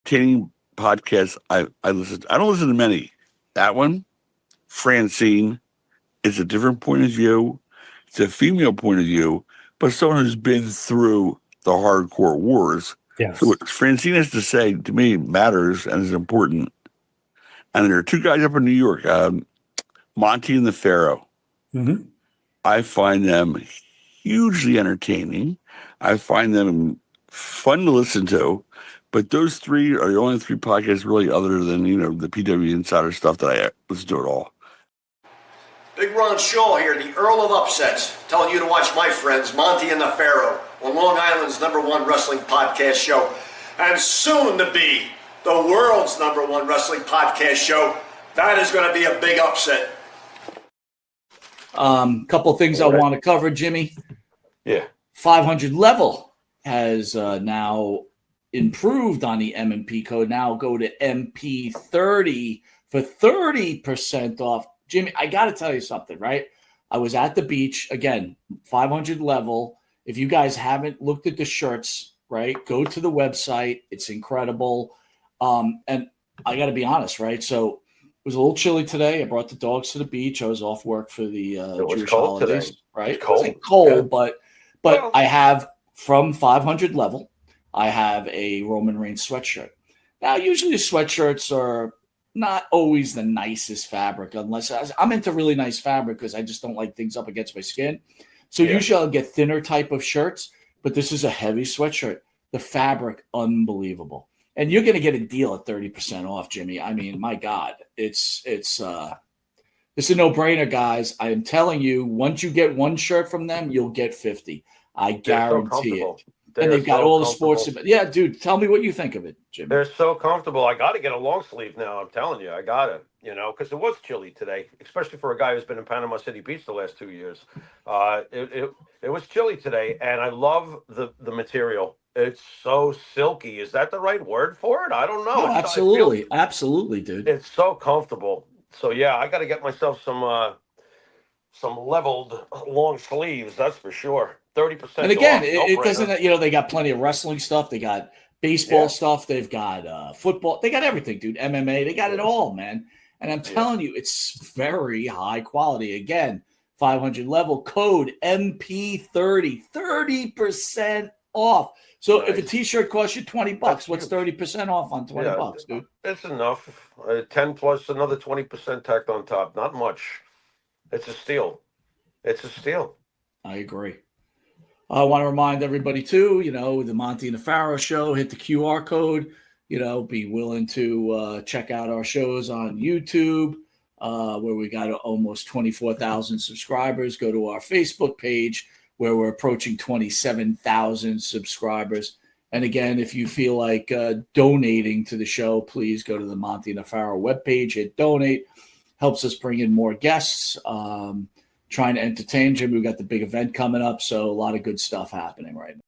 entertaining podcasts I listen to. I don't listen to many. That one, Francine, is a different point of view. It's a female point of view, but someone who's been through the hardcore wars. Yes. So what Francine has to say to me matters and is important. And there are two guys up in New York, Monte and the Pharaoh. Mm-hmm. I find them hugely entertaining. I find them fun to listen to. But those three are the only three podcasts really other than, the PW Insider stuff that I listen to at all. Big Ron Shaw here, the Earl of Upsets, telling you to watch my friends Monte and the Pharaoh on Long Island's #1 wrestling podcast show, and soon to be the world's #1 wrestling podcast show. That is going to be a big upset. Couple things I want to cover, Jimmy. Yeah. 500 level has now improved on the M&P code. Now go to MP30 for 30% off. Jimmy, I got to tell you something, right? I was at the beach, again, 500 level. If you guys haven't looked at the shirts, right, go to the website. It's incredible. And I got to be honest, right? So it was a little chilly today. I brought the dogs to the beach. I was off work for the Jewish holidays, today. right? It was cold, yeah. but I have from 500 level, I have a Roman Reigns sweatshirt. Now, usually sweatshirts are not always the nicest fabric, unless I'm into really nice fabric because I just don't like things up against my skin. So usually I'll get thinner type of shirts, but this is a heavy sweatshirt. The fabric, unbelievable. And you're going to get a deal at 30% off, Jimmy. I mean, my God, it's a no-brainer, guys. I am telling you, once you get one shirt from them, you'll get 50. I guarantee it. And they've got all the sports. Yeah, dude, tell me what you think of it, Jimmy. They're so comfortable. I got to get a long sleeve now. I'm telling you, I got to, because it was chilly today, especially for a guy who's been in Panama City Beach the last 2 years. It was chilly today, and I love the material. It's so silky. Is that the right word for it? I don't know. No, absolutely. Absolutely, dude. It's so comfortable. So, yeah, I got to get myself some leveled long sleeves. That's for sure. 30%. And again, it doesn't, they got plenty of wrestling stuff. They got baseball stuff. They've got football. They got everything, dude. MMA. They got it all, man. And I'm telling you, it's very high quality. Again, 500 level code MP30, 30% off. So if a T-shirt costs you $20, what's 30% off on $20, dude? It's enough. 10 plus another 20% tacked on top. Not much. It's a steal. It's a steal. I agree. I want to remind everybody too, the Monte and the Pharaoh show, hit the QR code, be willing to check out our shows on YouTube, where we got almost 24,000 subscribers. Go to our Facebook page where we're approaching 27,000 subscribers. And again, if you feel like donating to the show, please go to the Monte and the Pharaoh webpage, hit donate. Helps us bring in more guests. Trying to entertain Jim. We've got the big event coming up, so a lot of good stuff happening right now.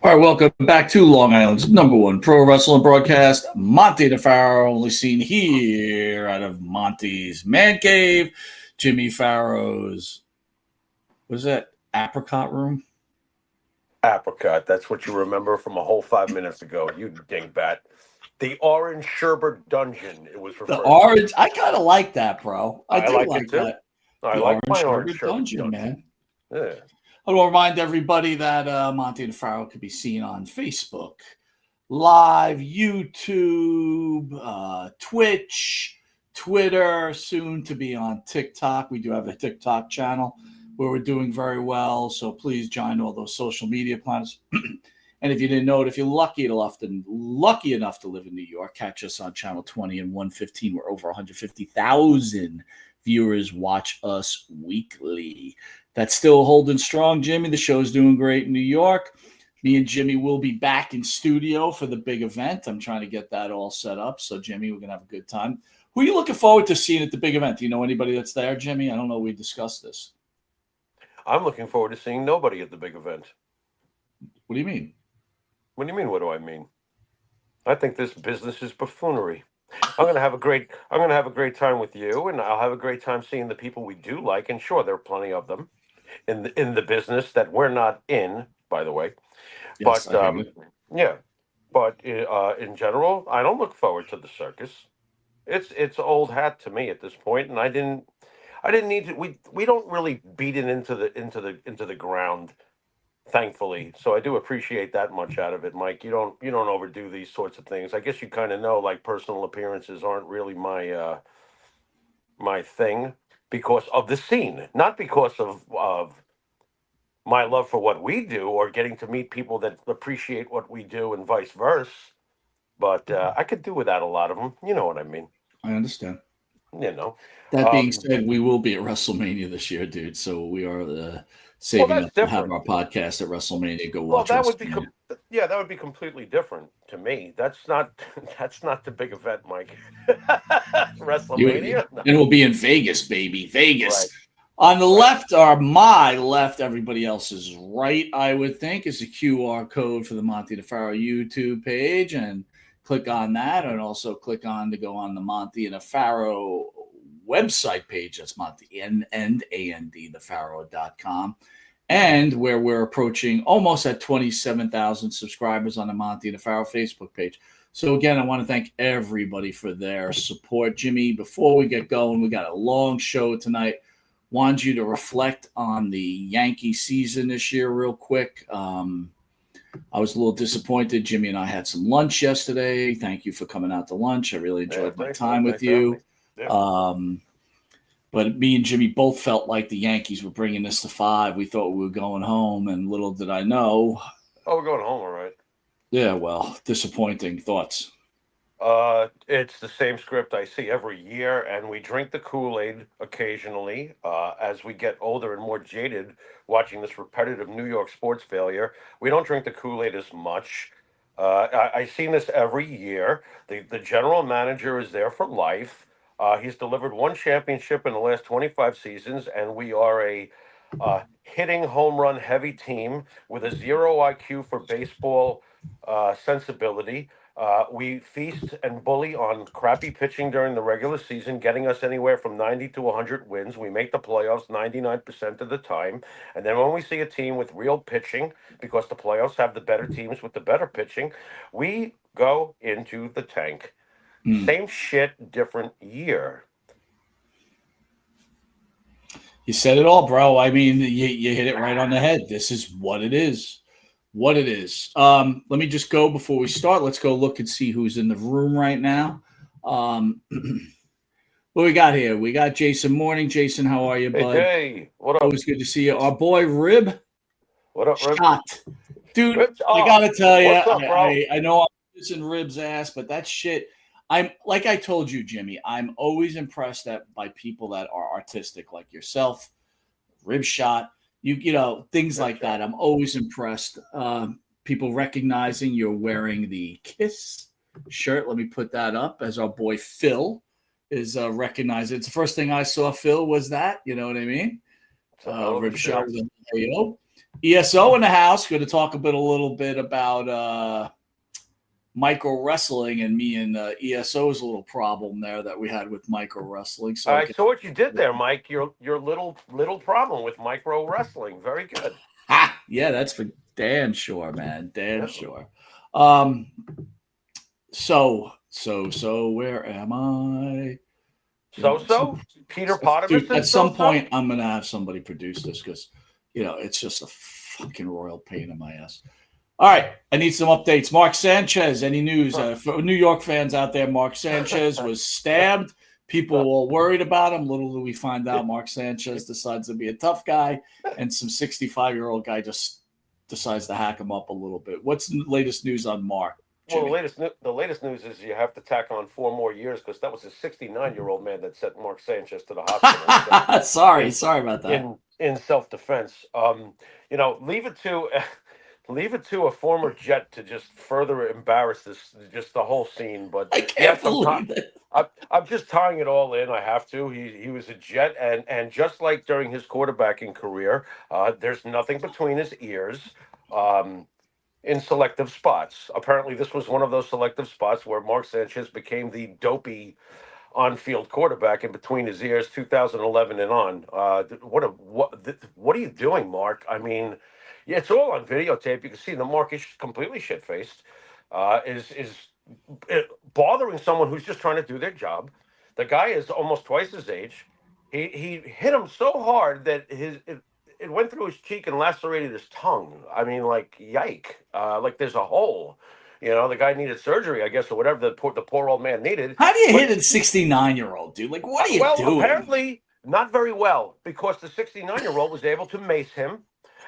All right, welcome back to Long Island's #1 pro wrestling broadcast, Monte the Pharaoh, only seen here out of Monte's Man Cave, Jimmy Pharaoh's, what is that, apricot room? Apricot, that's what you remember from a whole 5 minutes ago, you dingbat. The Orange Sherbet Dungeon, it was referred to. The Orange, I kind of like that, bro. I do like it too. that. I like my Orange Sherbet Dungeon, man. Yeah. I will remind everybody that Monte the Pharaoh could be seen on Facebook, Live, YouTube, Twitch, Twitter, soon to be on TikTok. We do have a TikTok channel. where we're doing very well. So please join all those social media plans. And if you didn't know it, if you're lucky enough to live in New York, catch us on Channel 20 and 115, where over 150,000 viewers watch us weekly. That's still holding strong, Jimmy. The show's doing great in New York. Me and Jimmy will be back in studio for the big event. I'm trying to get that all set up. So, Jimmy, we're going to have a good time. Who are you looking forward to seeing at the big event? Do you know anybody that's there, Jimmy? I don't know. We discussed this. I'm looking forward to seeing nobody at the big event. What do you mean? What do you mean? What do I mean? I think this business is buffoonery. I'm going to have a great time with you, and I'll have a great time seeing the people we do like. And sure, there are plenty of them in the business that we're not in, by the way. Yes, But yeah, but in general, I don't look forward to the circus. It's old hat to me at this point, and I didn't need to. We don't really beat it into the ground, thankfully. So I do appreciate that much out of it, Mike. You don't overdo these sorts of things. I guess you kind of know, like, personal appearances aren't really my thing because of the scene, not because of my love for what we do or getting to meet people that appreciate what we do and vice versa. But I could do without a lot of them. You know what I mean? I understand. You know. That being said, we will be at WrestleMania this year, dude. So we are saving up to have our podcast at WrestleMania. Go watch. Well, that would be completely different to me. That's not the big event, Mike. WrestleMania, and we'll be in Vegas, baby, Vegas. Right. On the left, or my left, everybody else is right, I would think, is the QR code for the Monte The Pharaoh YouTube page. And click on that, and also click on to go on the Monte The Pharaoh website page. That's Monte, and thepharaoh.com. And where we're approaching almost at 27,000 subscribers on the Monte The Pharaoh Facebook page. So again, I want to thank everybody for their support. Jimmy, before we get going, we got a long show tonight. Want you to reflect on the Yankee season this year real quick. I was a little disappointed. Jimmy and I had some lunch yesterday. Thank you for coming out to lunch. I really enjoyed my time with you. Yeah. But me and Jimmy both felt like the Yankees were bringing us to 5. We thought we were going home, and little did I know. Oh, we're going home, all right. Yeah, well, disappointing. Thoughts? It's the same script I see every year, and we drink the Kool-Aid occasionally as we get older and more jaded watching this repetitive New York sports failure. We don't drink the Kool-Aid as much. I've seen this every year. The general manager is there for life. He's delivered 1 championship in the last 25 seasons, and we are a hitting home run heavy team with a 0 IQ for baseball sensibility. We feast and bully on crappy pitching during the regular season, getting us anywhere from 90 to 100 wins. We make the playoffs 99% of the time. And then when we see a team with real pitching, because the playoffs have the better teams with the better pitching, we go into the tank. Same shit, different year. You said it all, bro. I mean, you hit it right on the head. This is what it is. What it is. Let me just go before we start. Let's go look and see who's in the room right now. What we got here? We got Jason Morning. Jason, how are you, bud? Hey, what up? Always good to see you. Our boy Rib. What up, Rib? Shot. Dude, Rib's I gotta tell you, what's up, bro? I know I'm kissing Rib's ass, but that shit. I'm like I told you, Jimmy. I'm always impressed by people that are artistic, like yourself. Rib shot. You know, things like that. I'm always impressed. People recognizing you're wearing the Kiss shirt. Let me put that up as our boy Phil is recognized. It's the first thing I saw, Phil, was that. You know what I mean? Rib shot with an AO. ESO in the house. Going to talk a little bit about micro wrestling and me and ESO's little problem there that we had with micro wrestling. So I saw what you did there, Mike. Your little problem with micro wrestling. Very good. Yeah, that's for damn sure, man. Damn sure. So where am I? Peter Potter. Dude, at some point, I'm gonna have somebody produce this because it's just a fucking royal pain in my ass. All right, I need some updates. Mark Sanchez, any news? For New York fans out there, Mark Sanchez was stabbed People were all worried about him. Little do we find out Mark Sanchez decides to be a tough guy, and some 65-year-old guy just decides to hack him up a little bit. What's the latest news on Mark? Well, Jimmy? the latest news is you have to tack on 4 more years because that was a 69-year-old man that sent Mark Sanchez to the hospital. Sorry about that. In self-defense, leave it to a former Jet to just further embarrass just the whole scene. But I can't believe it. I'm just tying it all in. I have to. He was a Jet, and just like during his quarterbacking career, there's nothing between his ears. In selective spots. Apparently, this was one of those selective spots where Mark Sanchez became the dopey on-field quarterback in between his ears, 2011 and on. What are you doing, Mark? I mean, yeah, it's all on videotape. You can see the Mark is completely shit-faced. Is bothering someone who's just trying to do their job. The guy is almost twice his age. He hit him so hard that it went through his cheek and lacerated his tongue. I mean, like, yike. Like there's a hole. The guy needed surgery, I guess, or whatever the poor old man needed. How do you hit a 69-year-old, dude? Like, what are you doing? Well, apparently not very well, because the 69-year-old was able to mace him.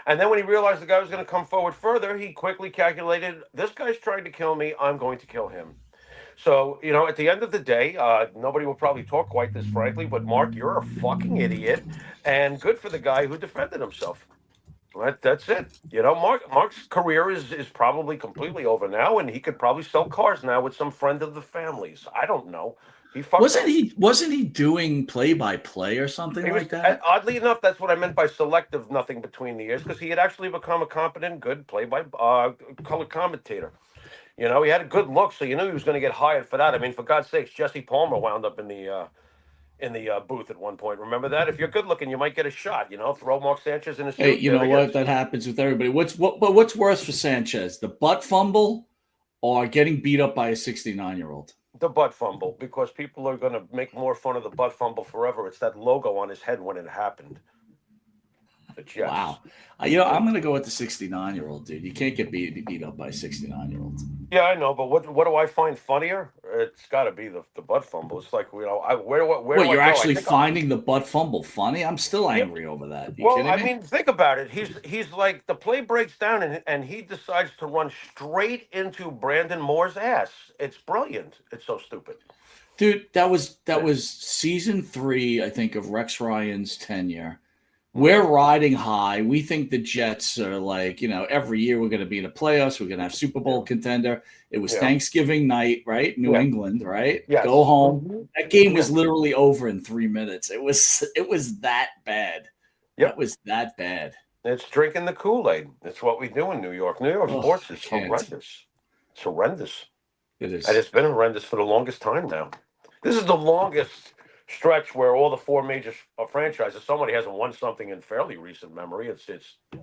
And then when he realized the guy was going to come forward further, he quickly calculated, this guy's trying to kill me, I'm going to kill him. So, at the end of the day, nobody will probably talk quite this frankly, but Mark, you're a fucking idiot, and good for the guy who defended himself. That's it. Mark's career is probably completely over now, and he could probably sell cars now with some friend of the family's. I don't know. Wasn't he doing play-by-play or something like that? Oddly enough, that's what I meant by selective nothing between the ears, because he had actually become a competent, good color commentator. He had a good look, so you knew he was going to get hired for that. I mean, for God's sakes, Jesse Palmer wound up in the booth at one point. Remember that? If you're good looking, you might get a shot. Throw Mark Sanchez in a suit. Hey, you know what? That happens with everybody. What's worse for Sanchez, the butt fumble or getting beat up by a 69-year-old? The butt fumble, because people are going to make more fun of the butt fumble forever. It's that logo on his head when it happened. The Jets. Wow. I'm going to go with the 69-year-old, dude. You can't get beat up by a 69-year-old. Yeah, I know, but what do I find funnier? It's got to be the butt fumble. It's like, where you're actually finding the butt fumble funny? I'm still angry over that. I mean, think about it. He's like, the play breaks down and he decides to run straight into Brandon Moore's ass. It's brilliant. It's so stupid. Dude, that was season 3, I think, of Rex Ryan's tenure. We're riding high. We think the Jets are like, every year we're going to be in the playoffs. We're going to have Super Bowl contender. It was Thanksgiving night, right? New England, right? Yes. Go home. That game was literally over in 3 minutes. It was that bad. Yep. It was that bad. It's drinking the Kool-Aid. It's what we do in New York. New York sports is horrendous. It's horrendous. It is. And it's been horrendous for the longest time now. This is the longest stretch where all the 4 major franchises, somebody hasn't won something in fairly recent memory. It's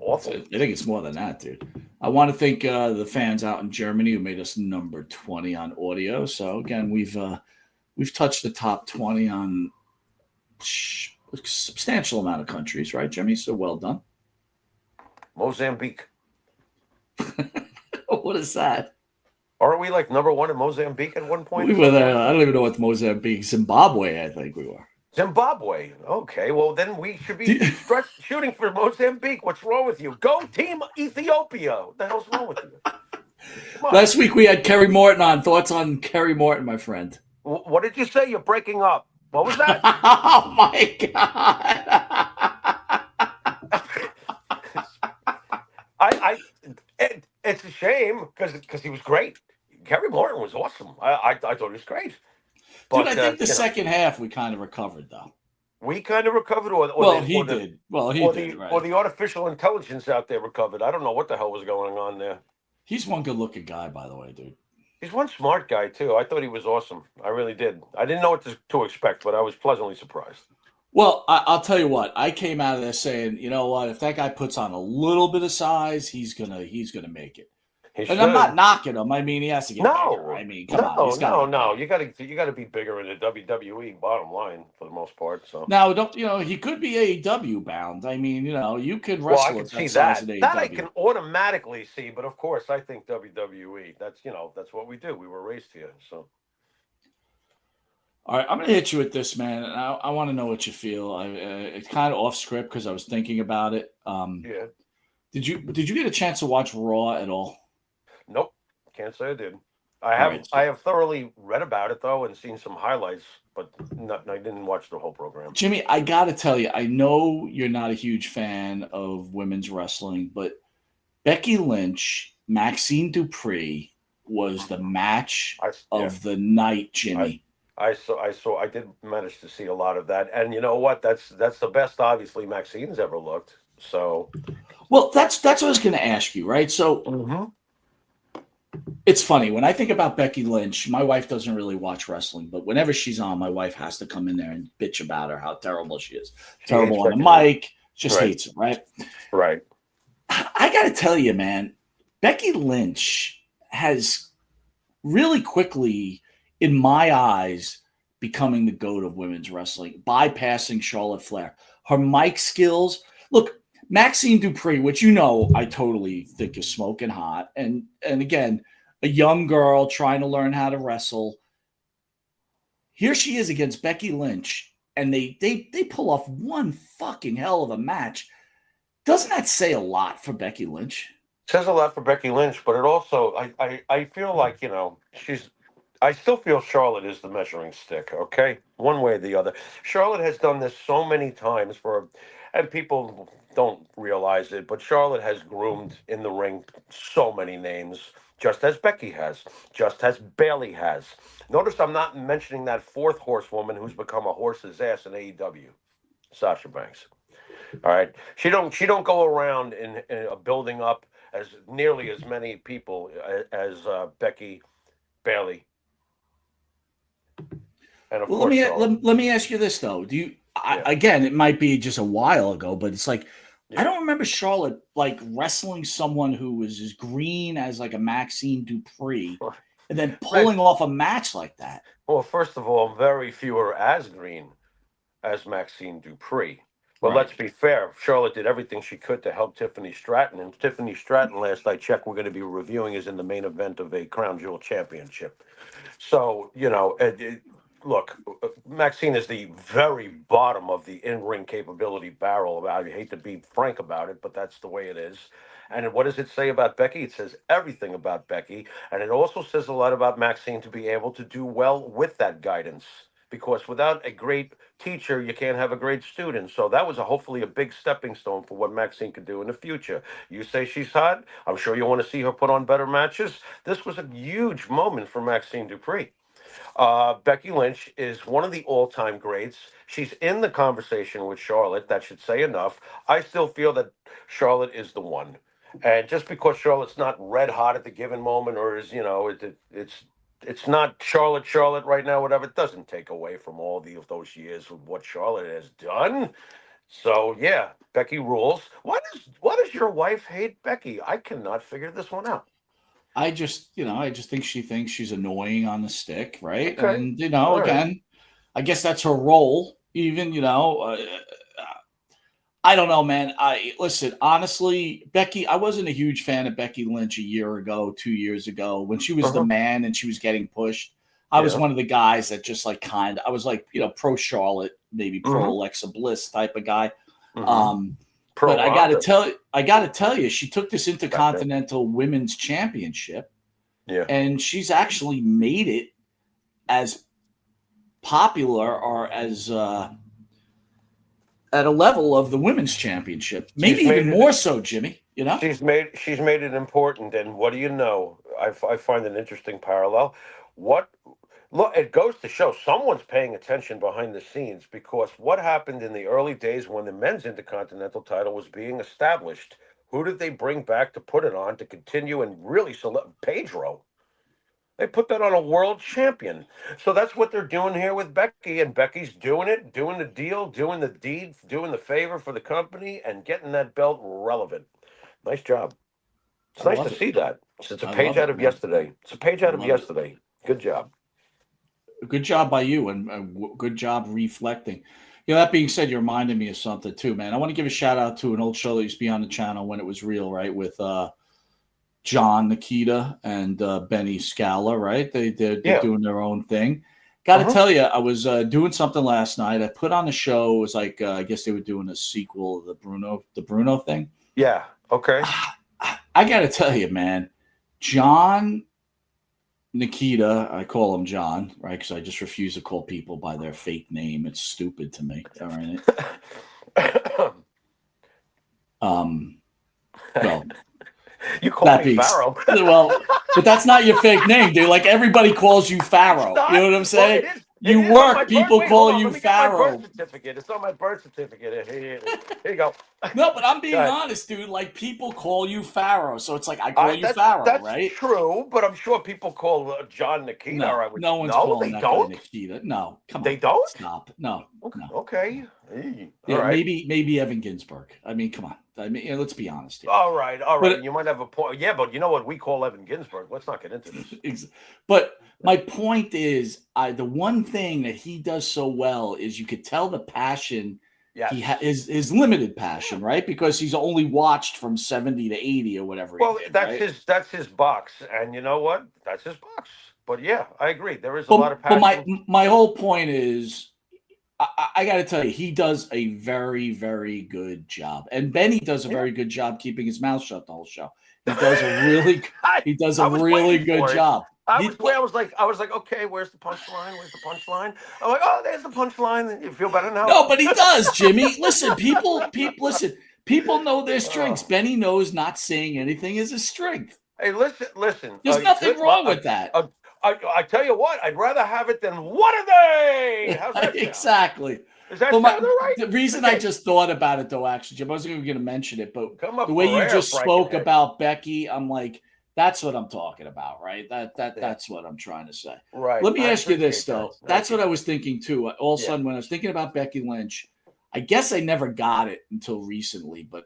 awful. I think it's more than that, dude. I want to thank the fans out in Germany who made us number 20 on audio. So again, we've touched the top 20 on a substantial amount of countries, right, Jimmy? So well done. Mozambique. What is that? Aren't we like number 1 in Mozambique at one point? We were there. I don't even know what Mozambique. Zimbabwe, I think we were. Zimbabwe. Okay, well then we should be shooting for Mozambique. What's wrong with you? Go Team Ethiopia. What the hell's wrong with you? Last week we had Kerry Morton on. Thoughts on Kerry Morton, my friend? What did you say? You're breaking up. What was that? Oh my God! It's a shame because he was great. Kerry Morton was awesome. I thought he was great. But, dude, I think the second half we kind of recovered, though. We kind of recovered, he did. Right. Or the artificial intelligence out there recovered. I don't know what the hell was going on there. He's one good-looking guy, by the way, dude. He's one smart guy too. I thought he was awesome. I really did. I didn't know what to expect, but I was pleasantly surprised. Well, I'll tell you what. I came out of there saying, you know what? If that guy puts on a little bit of size, he's gonna make it. And I'm not knocking him. I mean, he has to get bigger. I mean, come on. No. You got to be bigger in the WWE. Bottom line, for the most part. So now, he could be AEW bound. I mean, you could wrestle. I can see that. That I can automatically see. But of course, I think WWE. That's what we do. We were raised here. So. All right, I'm going to hit you with this, man. And I want to know what you feel. It's kind of off script because I was thinking about it. Yeah. Did you get a chance to watch Raw at all? Nope. Can't say I did. All right, I have thoroughly read about it though and seen some highlights, but I didn't watch the whole program. Jimmy, I got to tell you, I know you're not a huge fan of women's wrestling, but Becky Lynch, Maxine Dupree was the match Yeah. of the night, Jimmy. I did manage to see a lot of that, and you know what? That's the best, obviously, Maxine's ever looked. So, Well, that's what I was going to ask you, right? So it's funny when I think about Becky Lynch. My wife doesn't really watch wrestling, but whenever she's on, my wife has to come in there and bitch about her how terrible she is. Terrible on the mic, just hates it, right? Right. I got to tell you, man, Becky Lynch has really quickly, in my eyes, becoming the GOAT of women's wrestling, bypassing Charlotte Flair. Her mic skills. Look, Maxine Dupree, which I totally think is smoking hot. And again, a young girl trying to learn how to wrestle. Here she is against Becky Lynch, and they pull off one fucking hell of a match. Doesn't that say a lot for Becky Lynch? Says a lot for Becky Lynch, but it also I feel like I still feel Charlotte is the measuring stick. Okay, one way or the other. Charlotte has done this so many times and people don't realize it, but Charlotte has groomed in the ring so many names, just as Becky has, just as Bailey has. Notice I'm not mentioning that fourth horsewoman who's become a horse's ass in AEW, Sasha Banks. All right, she don't go around in building up as nearly as many people as Becky, Bailey, and of Well, course Charlotte. let me ask you this though. Again, it might be just a while ago, but it's like I don't remember Charlotte like wrestling someone who was as green as like a Maxine Dupree, and then pulling off a match like that. Well, first of all, very few are as green as Maxine Dupree. But let's be fair. Charlotte did everything she could to help Tiffany Stratton. And Tiffany Stratton, last I checked, we're going to be reviewing, is in the main event of a Crown Jewel Championship. So, look, Maxine is the very bottom of the in-ring capability barrel. I hate to be frank about it, but that's the way it is. And what does it say about Becky? It says everything about Becky. And it also says a lot about Maxine to be able to do well with that guidance. Because without a great teacher, you can't have a great student. So that was hopefully a big stepping stone for what Maxine could do in the future. You say she's hot. I'm sure you want to see her put on better matches. This was a huge moment for Maxine Dupree. Becky Lynch is one of the all-time greats. She's in the conversation with Charlotte. That should say enough. I still feel that Charlotte is the one. And just because Charlotte's not red hot at the given moment, or is it's not Charlotte right now, whatever, it doesn't take away from all those years of what Charlotte has done. So yeah, Becky rules. Why does your wife hate Becky? I cannot figure this one out. I just think she thinks she's annoying on the stick, right? Okay. And All right. again, I guess that's her role. Even I don't know, man. Listen, honestly, Becky. I wasn't a huge fan of Becky Lynch a year ago, 2 years ago, when she was the man and she was getting pushed. I was one of the guys that just like I was like pro Charlotte, maybe pro Alexa Bliss type of guy. But I got to tell you, she took this Intercontinental Women's Championship, and she's actually made it as popular or as at a level of the Women's Championship, maybe even more so, Jimmy. She's made it important, and what do you know? I find an interesting parallel. Look, it goes to show someone's paying attention behind the scenes, because what happened in the early days when the men's Intercontinental title was being established? Who did they bring back to put it on to continue and really select Pedro? They put that on a world champion. So that's what they're doing here with Becky, and Becky's doing it, doing the deal, doing the deed, doing the favor for the company, and getting that belt relevant. Nice job. It's nice to see that. It's a page out of yesterday. It's a page out of yesterday. Good job. Good job by you, and good job reflecting. That being said, you reminded me of something too, man. I want to give a shout out to an old show that used to be on the channel when it was real, right? With John Nikita and Benny Scala, right? They're doing their own thing. Got to tell you, I was doing something last night. I put on the show. It was like I guess they were doing a sequel of the Bruno thing. Yeah. Okay. I got to tell you, man, John Nikita, I call him John, right? Because I just refuse to call people by their fake name. It's stupid to me. All right. Well, you call me Pharaoh. Well, but that's not your fake name, dude. Like everybody calls you Pharaoh. You know what I'm saying? Well, you work, people call you Pharaoh. Birth certificate. It's on my birth certificate. Here you go. No, but I'm being honest, dude. Like people call you Pharaoh, so it's like I call you Pharaoh, that's right? True, but I'm sure people call John Nikita. No one's calling that guy Nikita. No, come on. They don't? Stop. No. Okay. Yeah, right. Maybe Evan Ginsberg. I mean, come on. I mean, let's be honest here. All right. But, you might have a point. Yeah, but you know what we call Evan Ginsberg. Let's not get into this. But my point is, the one thing that he does so well is you could tell the passion. Yeah, his limited passion, right? Because he's only watched from 70 to 80 or whatever. Well, that's his box, and you know what? That's his box. But yeah, I agree. There is a lot of passion. But my whole point is, I got to tell you, he does a very, very good job, and Benny does a very good job keeping his mouth shut the whole show. He does a really good job. I was like, okay, where's the punchline? Where's the punchline? I'm like, oh, there's the punchline. You feel better now? No, but he does, Jimmy. Listen, people know their strengths. Benny knows not saying anything is a strength. Hey, listen. There's nothing wrong with that. I tell you what, I'd rather have it than what are they? How's that exactly. Is that right? The reason I just thought about it, though, actually, Jim, I wasn't even going to mention it, but the way you just spoke about Becky, I'm like, that's what I'm talking about, right? That's what I'm trying to say. Right. Let me ask you this, though. That's what I was thinking, too. All of a sudden, when I was thinking about Becky Lynch, I guess I never got it until recently, but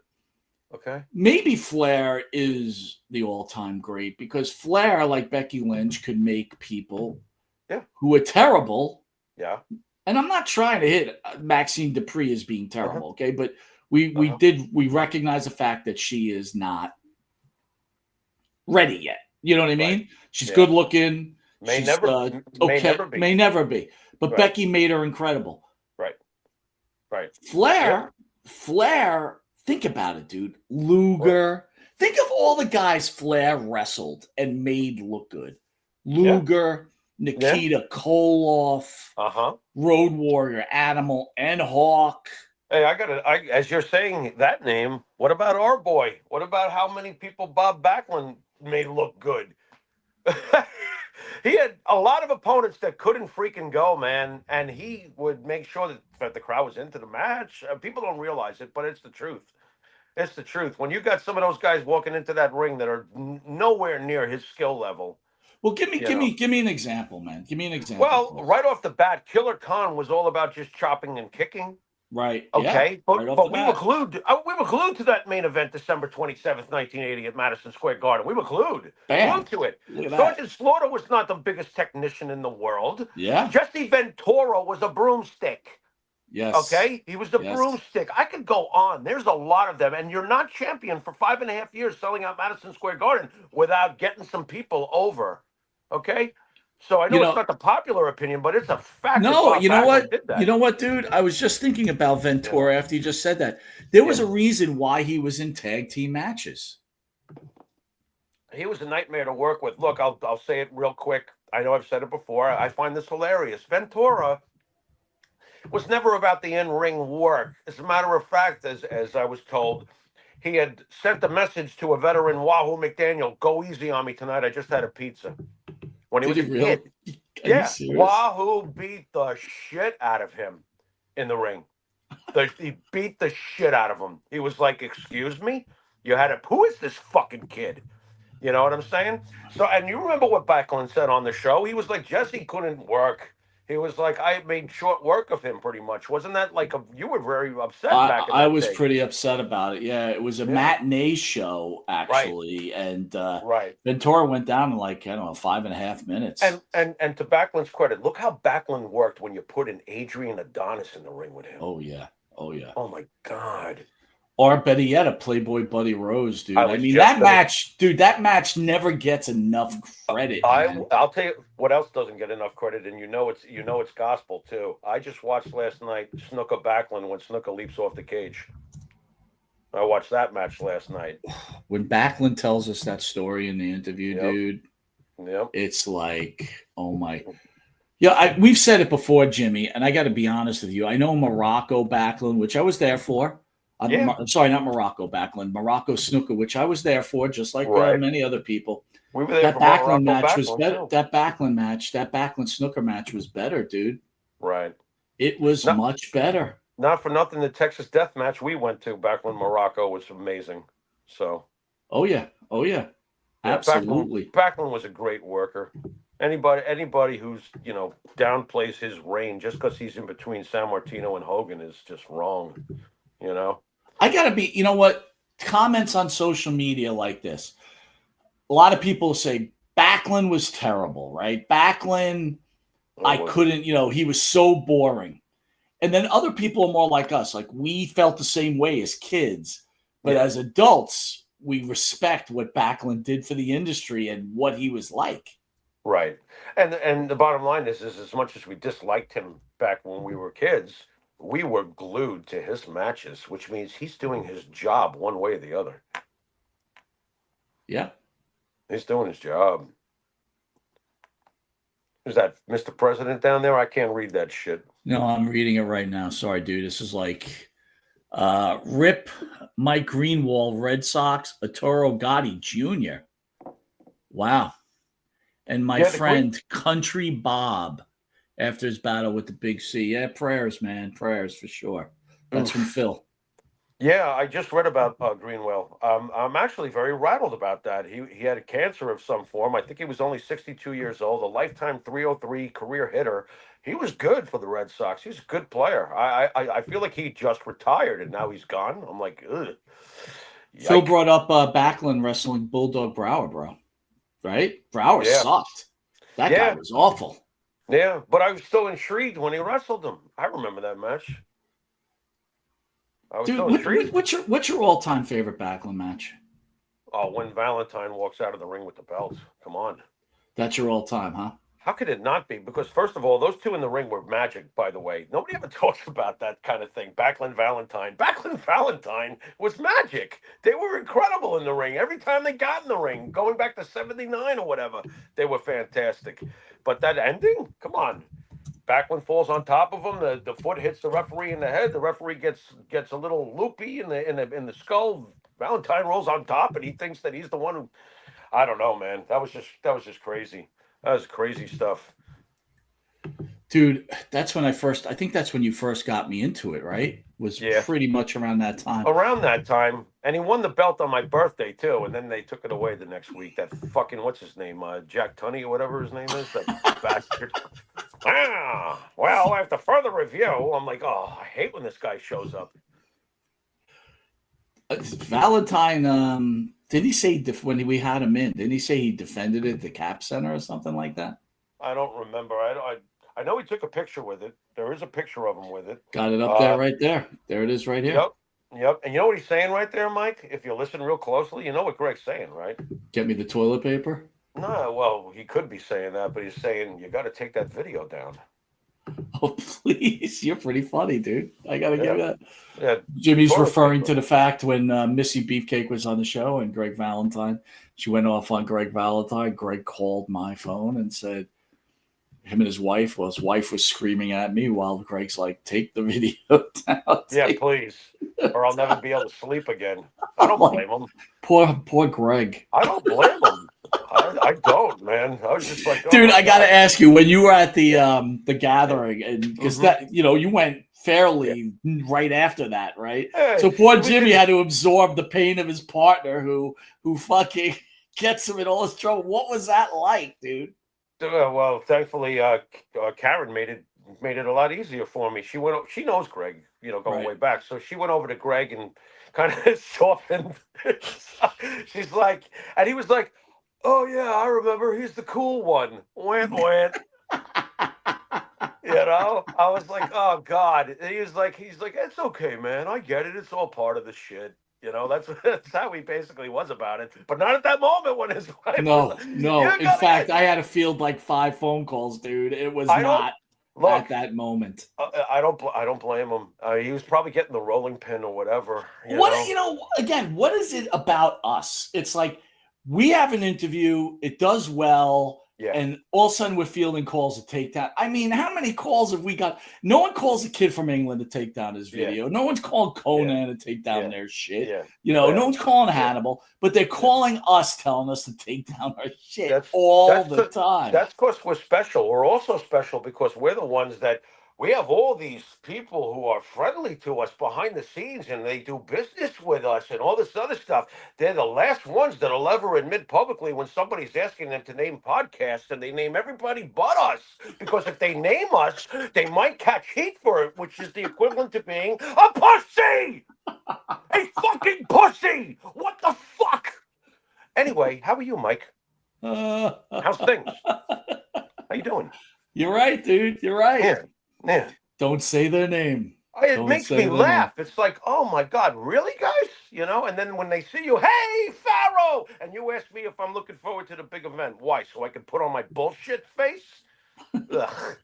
maybe Flair is the all-time great because Flair, like Becky Lynch, could make people who are terrible. Yeah. And I'm not trying to hit Maxine Dupree as being terrible, okay? But we recognize the fact that she is not ready yet. You know what I mean? She's good looking. May never be. But Becky made her incredible. Right. Flair, think about it, dude. Luger. Think of all the guys Flair wrestled and made look good. Luger, Nikita Koloff, Road Warrior, Animal, and Hawk. Hey, as you're saying that name, what about our boy? What about how many people Bob Backlund made look good? He had a lot of opponents that couldn't freaking go, man, and he would make sure that the crowd was into the match. People don't realize it, but it's the truth. It's the truth. When you got some of those guys walking into that ring that are nowhere near his skill level. Well, give me an example, man. Give me an example. Well, right off the bat, Killer Khan was all about just chopping and kicking. Right. Okay. But we were glued to that main event December 27th, 1980 at Madison Square Garden. We were glued. Glued to it. Sergeant Slaughter was not the biggest technician in the world. Yeah. Jesse Ventura was a broomstick. Yes. Okay. He was the broomstick. I could go on. There's a lot of them. And you're not champion for 5.5 years selling out Madison Square Garden without getting some people over. Okay. So I know it's not the popular opinion, but it's a fact. No, you know what? You know what, dude? I was just thinking about Ventura after you just said that. There was a reason why he was in tag team matches. He was a nightmare to work with. Look, I'll say it real quick. I know I've said it before. I find this hilarious. Ventura was never about the in-ring work. As a matter of fact, as I was told, he had sent a message to a veteran, Wahoo McDaniel, go easy on me tonight. I just had a pizza. When he was a kid. Yeah. Wahoo beat the shit out of him in the ring. He beat the shit out of him. He was like, excuse me? Who is this fucking kid? You know what I'm saying? So, and you remember what Backlund said on the show? He was like, Jesse couldn't work. He was like, I made short work of him pretty much. Wasn't that like you were very upset back in that I was day. Pretty upset about it. Yeah, it was a matinee show, actually. And Ventura went down in 5.5 minutes. And to Backlund's credit, look how Backlund worked when you put an Adrian Adonis in the ring with him. Oh, yeah. Oh, my God. Or better yet, a Playboy Buddy Rose, dude. I mean, that match never gets enough credit. I'll tell you what else doesn't get enough credit, and it's gospel too. I just watched last night Snuka Backlund when Snuka leaps off the cage. I watched that match last night. When Backlund tells us that story in the interview, dude, yep. It's like, oh my. Yeah, we've said it before, Jimmy, and I got to be honest with you. I know Morocco Backlund, which I was there for. I'm sorry, not Morocco Backlund, Morocco Snooker, which I was there for, just like many other people. We were there that for Backlund Morocco match was better. Too. That Backlund Snooker match was better, dude. Right. It was much better. Not for nothing, the Texas Death Match we went to back when Morocco was amazing. So. Oh yeah. Absolutely. Backlund was a great worker. Anybody who's downplays his reign just because he's in between San Martino and Hogan is just wrong. I gotta be. You know what? Comments on social media like this. A lot of people say Backlund was terrible, right? Backlund, I couldn't. He was so boring. And then other people are more like us. Like we felt the same way as kids, but as adults, we respect what Backlund did for the industry and what he was like. Right. And the bottom line is as much as we disliked him back when we were kids, we were glued to his matches, which means he's doing his job one way or the other. Yeah. He's doing his job. Is that Mr. President down there? I can't read that shit. No, I'm reading it right now. Sorry, dude. This is like Rip Mike Greenwald, Red Sox, Arturo Gotti Jr. Wow. And my friend Country Bob after his battle with the Big C. Yeah, prayers, man. Prayers for sure. That's from Phil. Yeah, I just read about Greenwell. I'm actually very rattled about that. He had a cancer of some form. I think he was only 62 years old, a lifetime 303 career hitter. He was good for the Red Sox. He's a good player. I feel like he just retired and now he's gone. I'm like, ugh. Yikes. Phil brought up Backlund wrestling Bulldog Brower, bro. Right? Brower sucked. That guy was awful. Yeah, but I was still intrigued when he wrestled him. I remember that match. Dude, what's your all-time favorite Backlund match? Oh, when Valentine walks out of the ring with the belt. Come on. That's your all-time, huh? How could it not be? Because first of all, those two in the ring were magic, by the way. Nobody ever talks about that kind of thing. Backlund Valentine. Backlund Valentine was magic. They were incredible in the ring. Every time they got in the ring, going back to 79 or whatever, they were fantastic. But that ending? Come on. Backlund falls on top of him. The foot hits the referee in the head. The referee gets a little loopy in the skull. Valentine rolls on top, and he thinks that he's the one who. I don't know, man. That was just crazy. That was crazy stuff. Dude, that's when I think that's when you first got me into it, right? Was pretty much around that time. Around that time. And he won the belt on my birthday, too. And then they took it away the next week. That fucking, what's his name? Jack Tunney or whatever his name is. That bastard. Well, after further review, I'm like, oh, I hate when this guy shows up. Valentine, didn't he say when we had him in, didn't he say he defended it at the Cap Center or something like that? I don't remember. I know he took a picture with it. There is a picture of him with it. Got it up there right there. There it is right here. Yep. And you know what he's saying right there, Mike? If you listen real closely, you know what Greg's saying, right? Get me the toilet paper? No, well, he could be saying that, but he's saying you got to take that video down. Oh, please. You're pretty funny, dude. I got to give that. Yeah. Jimmy's referring to the fact when Missy Beefcake was on the show and Greg Valentine, she went off on Greg Valentine. Greg called my phone and said, him and his wife was screaming at me while Greg's like, take the video down. Yeah, please. Or I'll never be able to sleep again. I don't blame him. Poor Greg. I don't blame him. I don't, man. I was just like, dude, I got to ask you, when you were at the gathering, and because that, you went fairly right after that, right? Yeah, so poor Jimmy had to absorb the pain of his partner who fucking gets him in all his trouble. What was that like, dude? Well, thankfully, Karen made it a lot easier for me. She knows Greg, going way back. So she went over to Greg and kind of softened. She's like, and he was like, "Oh yeah, I remember. He's the cool one." Went. You know, I was like, oh God. And he's like, it's okay, man. I get it. It's all part of the shit. You know, that's how he basically was about it. But not at that moment when his wife was No, like, no. you In gotta fact, get. I had to field like 5 phone calls, dude. It was I don't not look. at that moment. I don't blame him. He was probably getting the rolling pin or whatever. Again, what is it about us? It's like we have an interview, it does well, Yeah. and all of a sudden we're fielding calls to take down. I mean, how many calls have we got? No one calls a kid from England to take down his video. No one's calling Conan to take down their shit. Yeah. No one's calling Hannibal, but they're calling us, telling us to take down our shit That's all the time. That's because we're special. We're also special because we're the ones that we have all these people who are friendly to us behind the scenes and they do business with us and all this other stuff. They're the last ones that'll ever admit publicly when somebody's asking them to name podcasts and they name everybody but us. Because if they name us, they might catch heat for it, which is the equivalent to being a pussy! A fucking pussy! What the fuck? Anyway, how are you, Mike? How's things? How you doing? You're right, dude. You're right. Yeah. Don't say their name. It makes me laugh. It's like, oh my God, really, guys? You know, and then when they see you, hey, Pharaoh, and you ask me if I'm looking forward to the big event. Why? So I can put on my bullshit face? Ugh.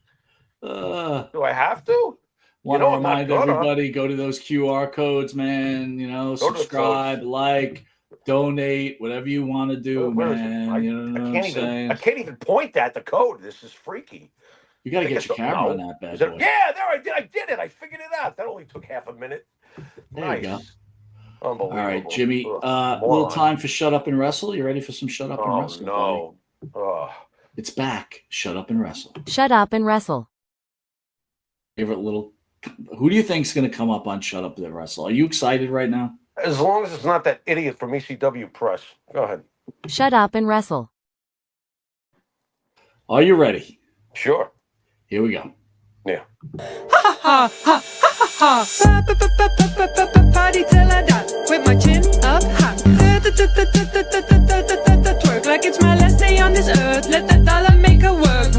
Do I have to? Want to remind everybody, go to those QR codes, man. Subscribe, like, donate, whatever you want to do, man. I can't even point at the code. This is freaky. You got to get your camera on that bad boy. Yeah, there I did. I did it. I figured it out. That only took half a minute. There you go. Unbelievable. All right, Jimmy. Little time for Shut Up and Wrestle. You ready for some Shut Up and Wrestle? No. It's back. Shut Up and Wrestle. Shut Up and Wrestle. Favorite little. Who do you think's going to come up on Shut Up and Wrestle? Are you excited right now? As long as it's not that idiot from ECW Press. Go ahead. Shut Up and Wrestle. Are you ready? Sure. Here we go. Yeah. Party till I die with my chin up high. Twerk like it's my last day on this earth. Let that dollar make her work.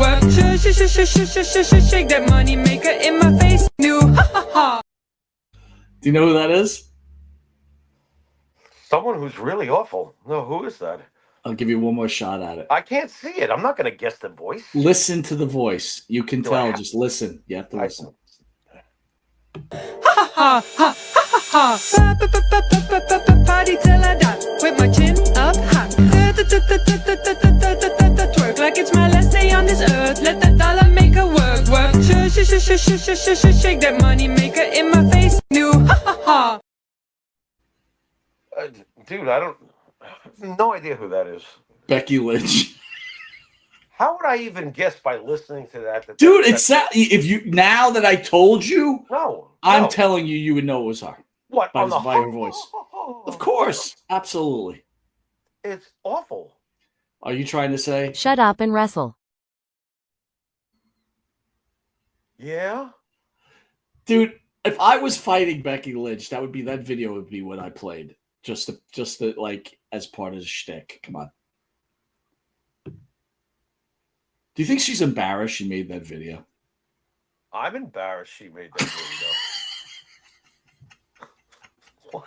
Shake that money maker in my face. New. Do you know who that is? Someone who's really awful. No, who is that? I'll give you one more shot at it. I can't see it. I'm not going to guess the voice. Listen to the voice. You can tell. Just listen. You have to listen. Party till I die with my chin up high. Twerk like it's my last day on this earth. Let that dollar make her work. Shake that money maker in my face. New. Dude, I have no idea who that is. Becky Lynch. How would I even guess by listening to that? Dude, if you now that I told you, no, I'm telling you, you would know it was her. What? By her voice. Of course, absolutely. It's awful. Are you trying to say? Shut Up and Wrestle. Yeah. Dude, if I was fighting Becky Lynch, that video would be what I played. Just to like as part of the shtick. Come on. Do you think she's embarrassed she made that video? I'm embarrassed she made that video.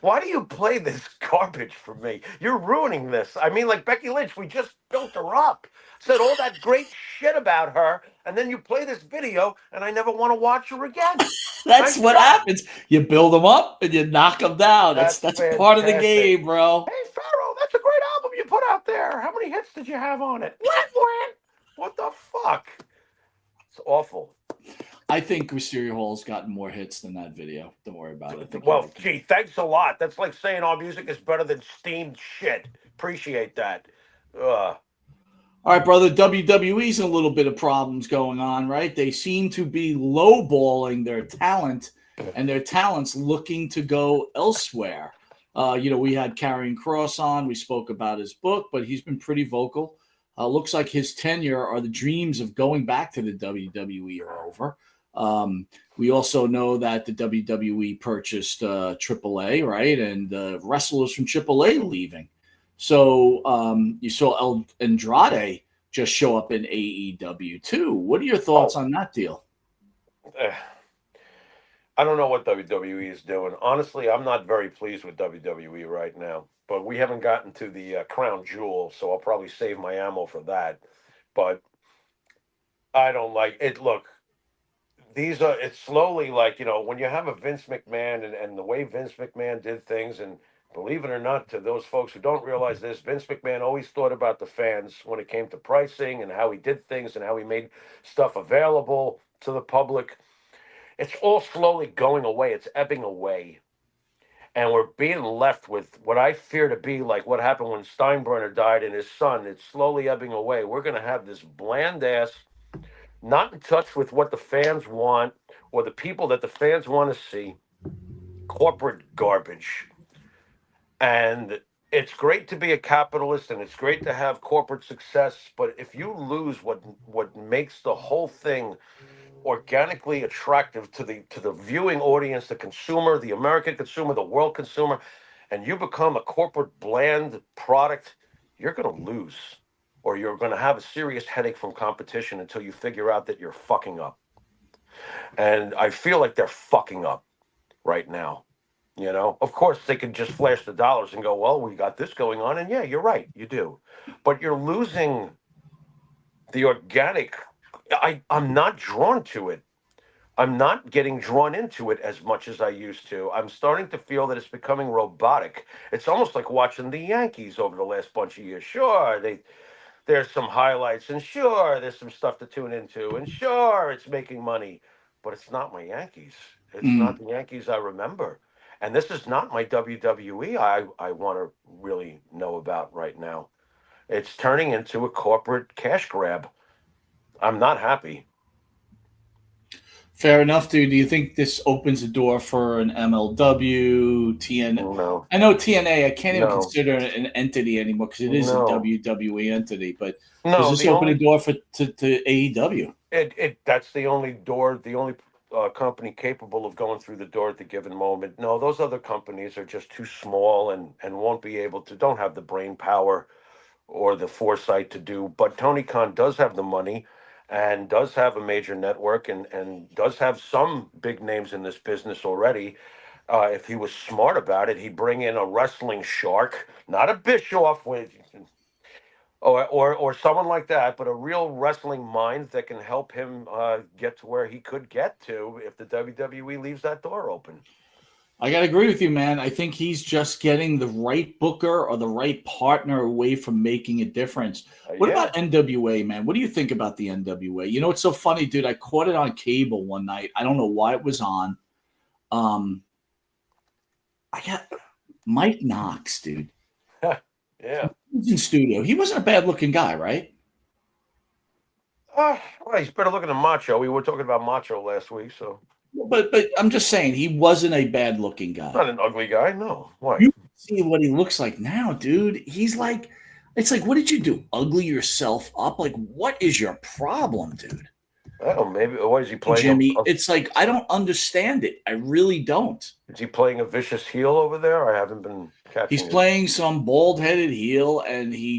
Why do you play this garbage for me? You're ruining this. I mean, like Becky Lynch, we just built her up, said all that great shit about her, and then you play this video, and I never want to watch her again. That's what happens. You build them up and you knock them down. That's part of the game, bro. Hey, Pharaoh, that's a great album you put out there. How many hits did you have on it? What the fuck? It's awful. I think Wisteria Hall's gotten more hits than that video. Don't worry about it. Well, gee, thanks a lot. That's like saying our music is better than steamed shit. Appreciate that. All right, brother. WWE's in a little bit of problems going on, right? They seem to be lowballing their talent, and their talent's looking to go elsewhere. We had Karrion Kross on. We spoke about his book, but he's been pretty vocal. Looks like his tenure or the dreams of going back to the WWE are over. We also know that the WWE purchased AAA, right? And wrestlers from AAA leaving. So you saw El Andrade just show up in AEW too. What are your thoughts on that deal? I don't know what WWE is doing. Honestly, I'm not very pleased with WWE right now. But we haven't gotten to the crown jewel, so I'll probably save my ammo for that. But I don't like it. Look, it's slowly like, when you have a Vince McMahon and the way Vince McMahon did things, and believe it or not, to those folks who don't realize this, Vince McMahon always thought about the fans when it came to pricing and how he did things and how he made stuff available to the public. It's all slowly going away. It's ebbing away. And we're being left with what I fear to be like what happened when Steinbrenner died and his son. It's slowly ebbing away. We're going to have this bland ass, not in touch with what the fans want or the people that the fans want to see, corporate garbage. And it's great to be a capitalist and it's great to have corporate success, but if you lose what makes the whole thing organically attractive to the viewing audience, the consumer, the American consumer, the world consumer, and you become a corporate bland product, you're going to lose, or you're going to have a serious headache from competition until you figure out that you're fucking up. And I feel like they're fucking up right now. Of course, they could just flash the dollars and go, well, we got this going on. And yeah, you're right. You do. But you're losing the organic. I'm not drawn to it. I'm not getting drawn into it as much as I used to. I'm starting to feel that it's becoming robotic. It's almost like watching the Yankees over the last bunch of years. Sure, there's some highlights, and sure, there's some stuff to tune into, and sure, it's making money. But it's not my Yankees. It's not the Yankees I remember. And this is not my WWE I want to really know about right now. It's turning into a corporate cash grab. I'm not happy. Fair enough, dude. Do you think this opens the door for an MLW, TN? No. I know TNA. I can't even No. consider it an entity anymore because it is a WWE entity. But No, does this open the door to AEW? That's the only door, the only company capable of going through the door at the given moment. No, those other companies are just too small and won't be able to, don't have the brain power or the foresight to do. But Tony Khan does have the money and does have a major network and does have some big names in this business already. If he was smart about it, he'd bring in a wrestling shark, not a Bischoff with, or someone like that, but a real wrestling mind that can help him get to where he could get to if the WWE leaves that door open. I got to agree with you, man. I think he's just getting the right booker or the right partner away from making a difference. What about NWA, man? What do you think about the NWA? You know, it's so funny, dude. I caught it on cable one night. I don't know why it was on. I got Mike Knox, dude. Yeah. He was in studio. He wasn't a bad-looking guy, right? Well, he's better looking than Macho. We were talking about Macho last week, so. But I'm just saying he wasn't a bad looking guy. Not an ugly guy, no. Why? You see what he looks like now, dude. He's like, it's like, what did you do? Ugly yourself up? Like, what is your problem, dude? Oh, maybe. What is he playing? Jimmy, it's like I don't understand it. I really don't. Is he playing a vicious heel over there? I haven't been catching. He's playing some bald-headed heel, and he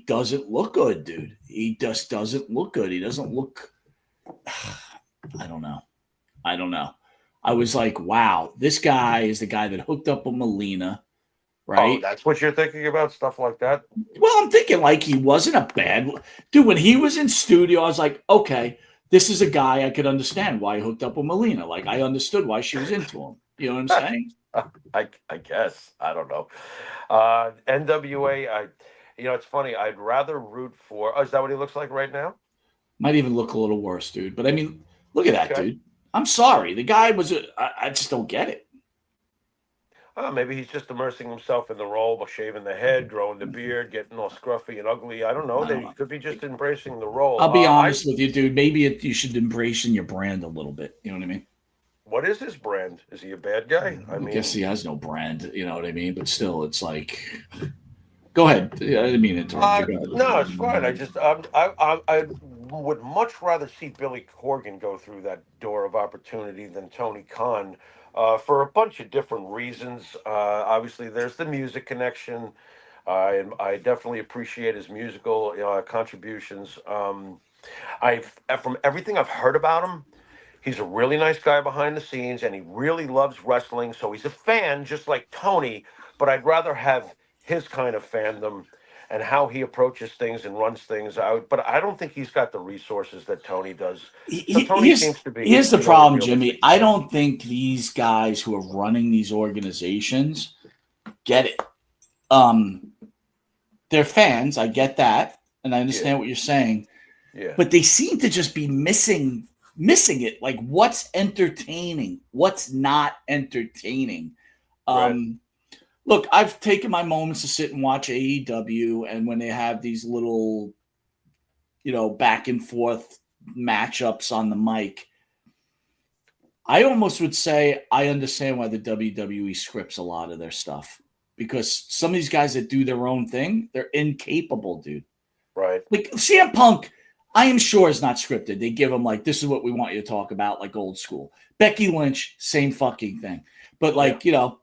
doesn't look good, dude. He just doesn't look good. He doesn't look. I don't know. I was like, wow, this guy is the guy that hooked up with Melina, right? Oh, that's what you're thinking about, stuff like that? Well, I'm thinking like he wasn't a bad dude. When he was in studio, I was like, okay, this is a guy I could understand why he hooked up with Melina. Like I understood why she was into him. You know what I'm saying? I guess. I don't know. NWA, it's funny. I'd rather root for. Oh, is that what he looks like right now? Might even look a little worse, dude. But I mean, look at that, dude. I'm sorry. The guy was. I just don't get it. Maybe he's just immersing himself in the role by shaving the head, growing the beard, getting all scruffy and ugly. I don't know. He could be just embracing the role. I'll be honest with you, dude. Maybe you should embrace in your brand a little bit. You know what I mean? What is his brand? Is he a bad guy? I guess he has no brand. You know what I mean? But still, it's like. Go ahead. I didn't mean to interrupt you. No, it's fine. I would much rather see Billy Corgan go through that door of opportunity than Tony Khan for a bunch of different reasons. Obviously, there's the music connection. I definitely appreciate his musical contributions. From everything I've heard about him, he's a really nice guy behind the scenes, and he really loves wrestling. So he's a fan, just like Tony. But I'd rather have his kind of fandom and how he approaches things and runs things out. But I don't think he's got the resources that Tony does. So Tony seems to be. Here's the problem, realistic. Jimmy. I don't think these guys who are running these organizations get it. They're fans. I get that, and I understand what you're saying. Yeah. But they seem to just be missing it. Like, what's entertaining? What's not entertaining? Right. Look, I've taken my moments to sit and watch AEW, and when they have these little, back and forth matchups on the mic, I almost would say I understand why the WWE scripts a lot of their stuff, because some of these guys that do their own thing, they're incapable, dude. Right. Like CM Punk, I am sure is not scripted. They give him like, this is what we want you to talk about, like old school. Becky Lynch, same fucking thing. But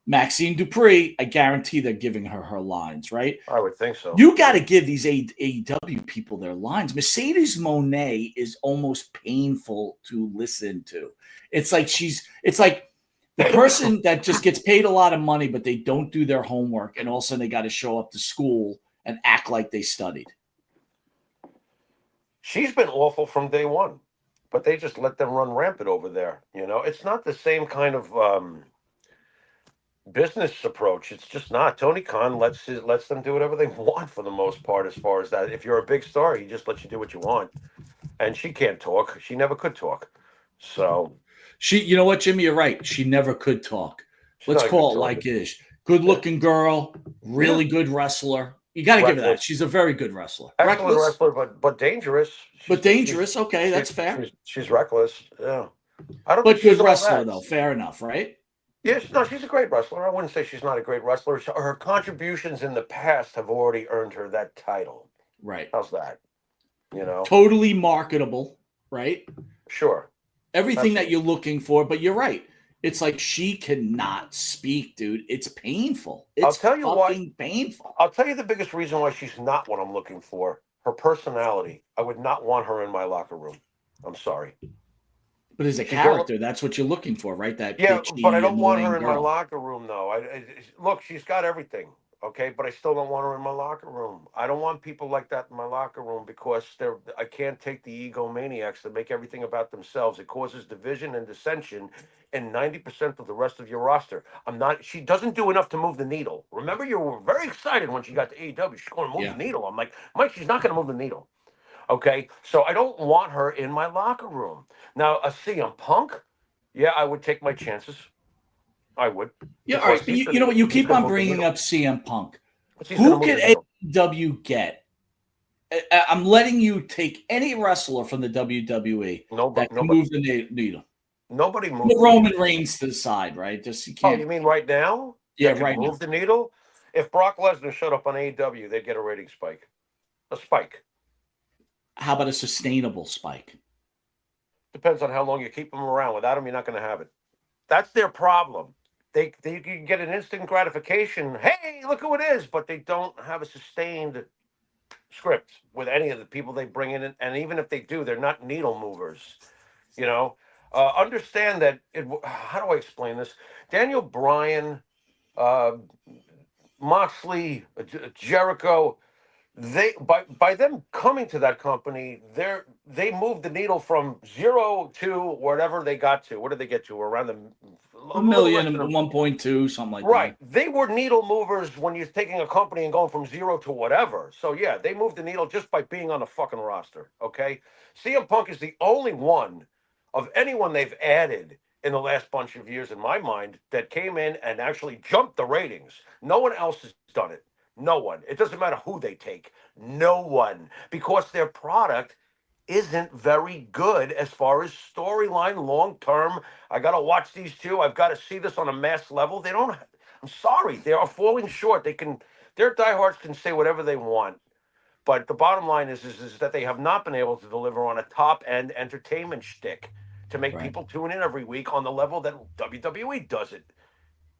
Maxine Dupree, I guarantee they're giving her lines, right? I would think so. You got to give these AEW people their lines. Mercedes Moné is almost painful to listen to. It's like the person that just gets paid a lot of money, but they don't do their homework, and all of a sudden they got to show up to school and act like they studied. She's been awful from day one, but they just let them run rampant over there. It's not the same kind of business approach. It's just not. Tony Khan lets them do whatever they want for the most part. As far as that, if you're a big star, he just lets you do what you want. And she can't talk. She never could talk. So you know what, Jimmy? You're right. She never could talk. Let's call it like it is. Good-looking girl, really good wrestler. You got to give her that. She's a very good wrestler. Excellent wrestler, but dangerous. Dangerous. Okay, that's fair. She's reckless. Yeah. But good wrestler, though. Fair enough, right? Yes, no, she's a great wrestler. I wouldn't say she's not a great wrestler. Her contributions in the past have already earned her that title. Right. How's that? Totally marketable, right? Sure. Everything that you're looking for, but you're right. It's like she cannot speak, dude. It's painful. I'll tell you fucking painful. I'll tell you the biggest reason why she's not what I'm looking for. Her personality. I would not want her in my locker room. I'm sorry. But as a character, that's what you're looking for, right? That but I don't want her in my locker room, though. Look, she's got everything, okay? But I still don't want her in my locker room. I don't want people like that in my locker room because I can't take the egomaniacs that make everything about themselves. It causes division and dissension in 90% of the rest of your roster. She doesn't do enough to move the needle. Remember, you were very excited when she got to AEW. She's going to move the needle. I'm like, Mike, she's not going to move the needle. Okay, so I don't want her in my locker room. Now, a CM Punk, I would take my chances. I would. Yeah, all right. But you know what? You keep on bringing up CM Punk. Who can AEW get? I'm letting you take any wrestler from the WWE that can move the needle. Nobody moves. Roman Reigns to the side, right? Just you can't. Oh, you mean right now? Yeah, right now. Move the needle. If Brock Lesnar showed up on AEW, they'd get a rating spike. A spike. How about a sustainable spike? Depends on how long you keep them around. Without them, you're not going to have it. That's their problem. They can get an instant gratification. Hey, look who it is. But they don't have a sustained script with any of the people they bring in. And even if they do, they're not needle movers. Understand that. How do I explain this? Daniel Bryan, Moxley, Jericho, by them coming to that company, they moved the needle from 0 to whatever they got to. What did they get to? Around a million, 1.2, something like that. Right. They were needle movers when you're taking a company and going from 0 to whatever. So yeah, they moved the needle just by being on the fucking roster. Okay. CM Punk is the only one of anyone they've added in the last bunch of years, in my mind, that came in and actually jumped the ratings. No one else has done it. No one. It doesn't matter who they take. No one. Because their product isn't very good as far as storyline long term. I got to watch these two. I've got to see this on a mass level. They don't. I'm sorry. They are falling short. Their diehards can say whatever they want. But the bottom line is that they have not been able to deliver on a top end entertainment shtick to make people tune in every week on the level that WWE does it.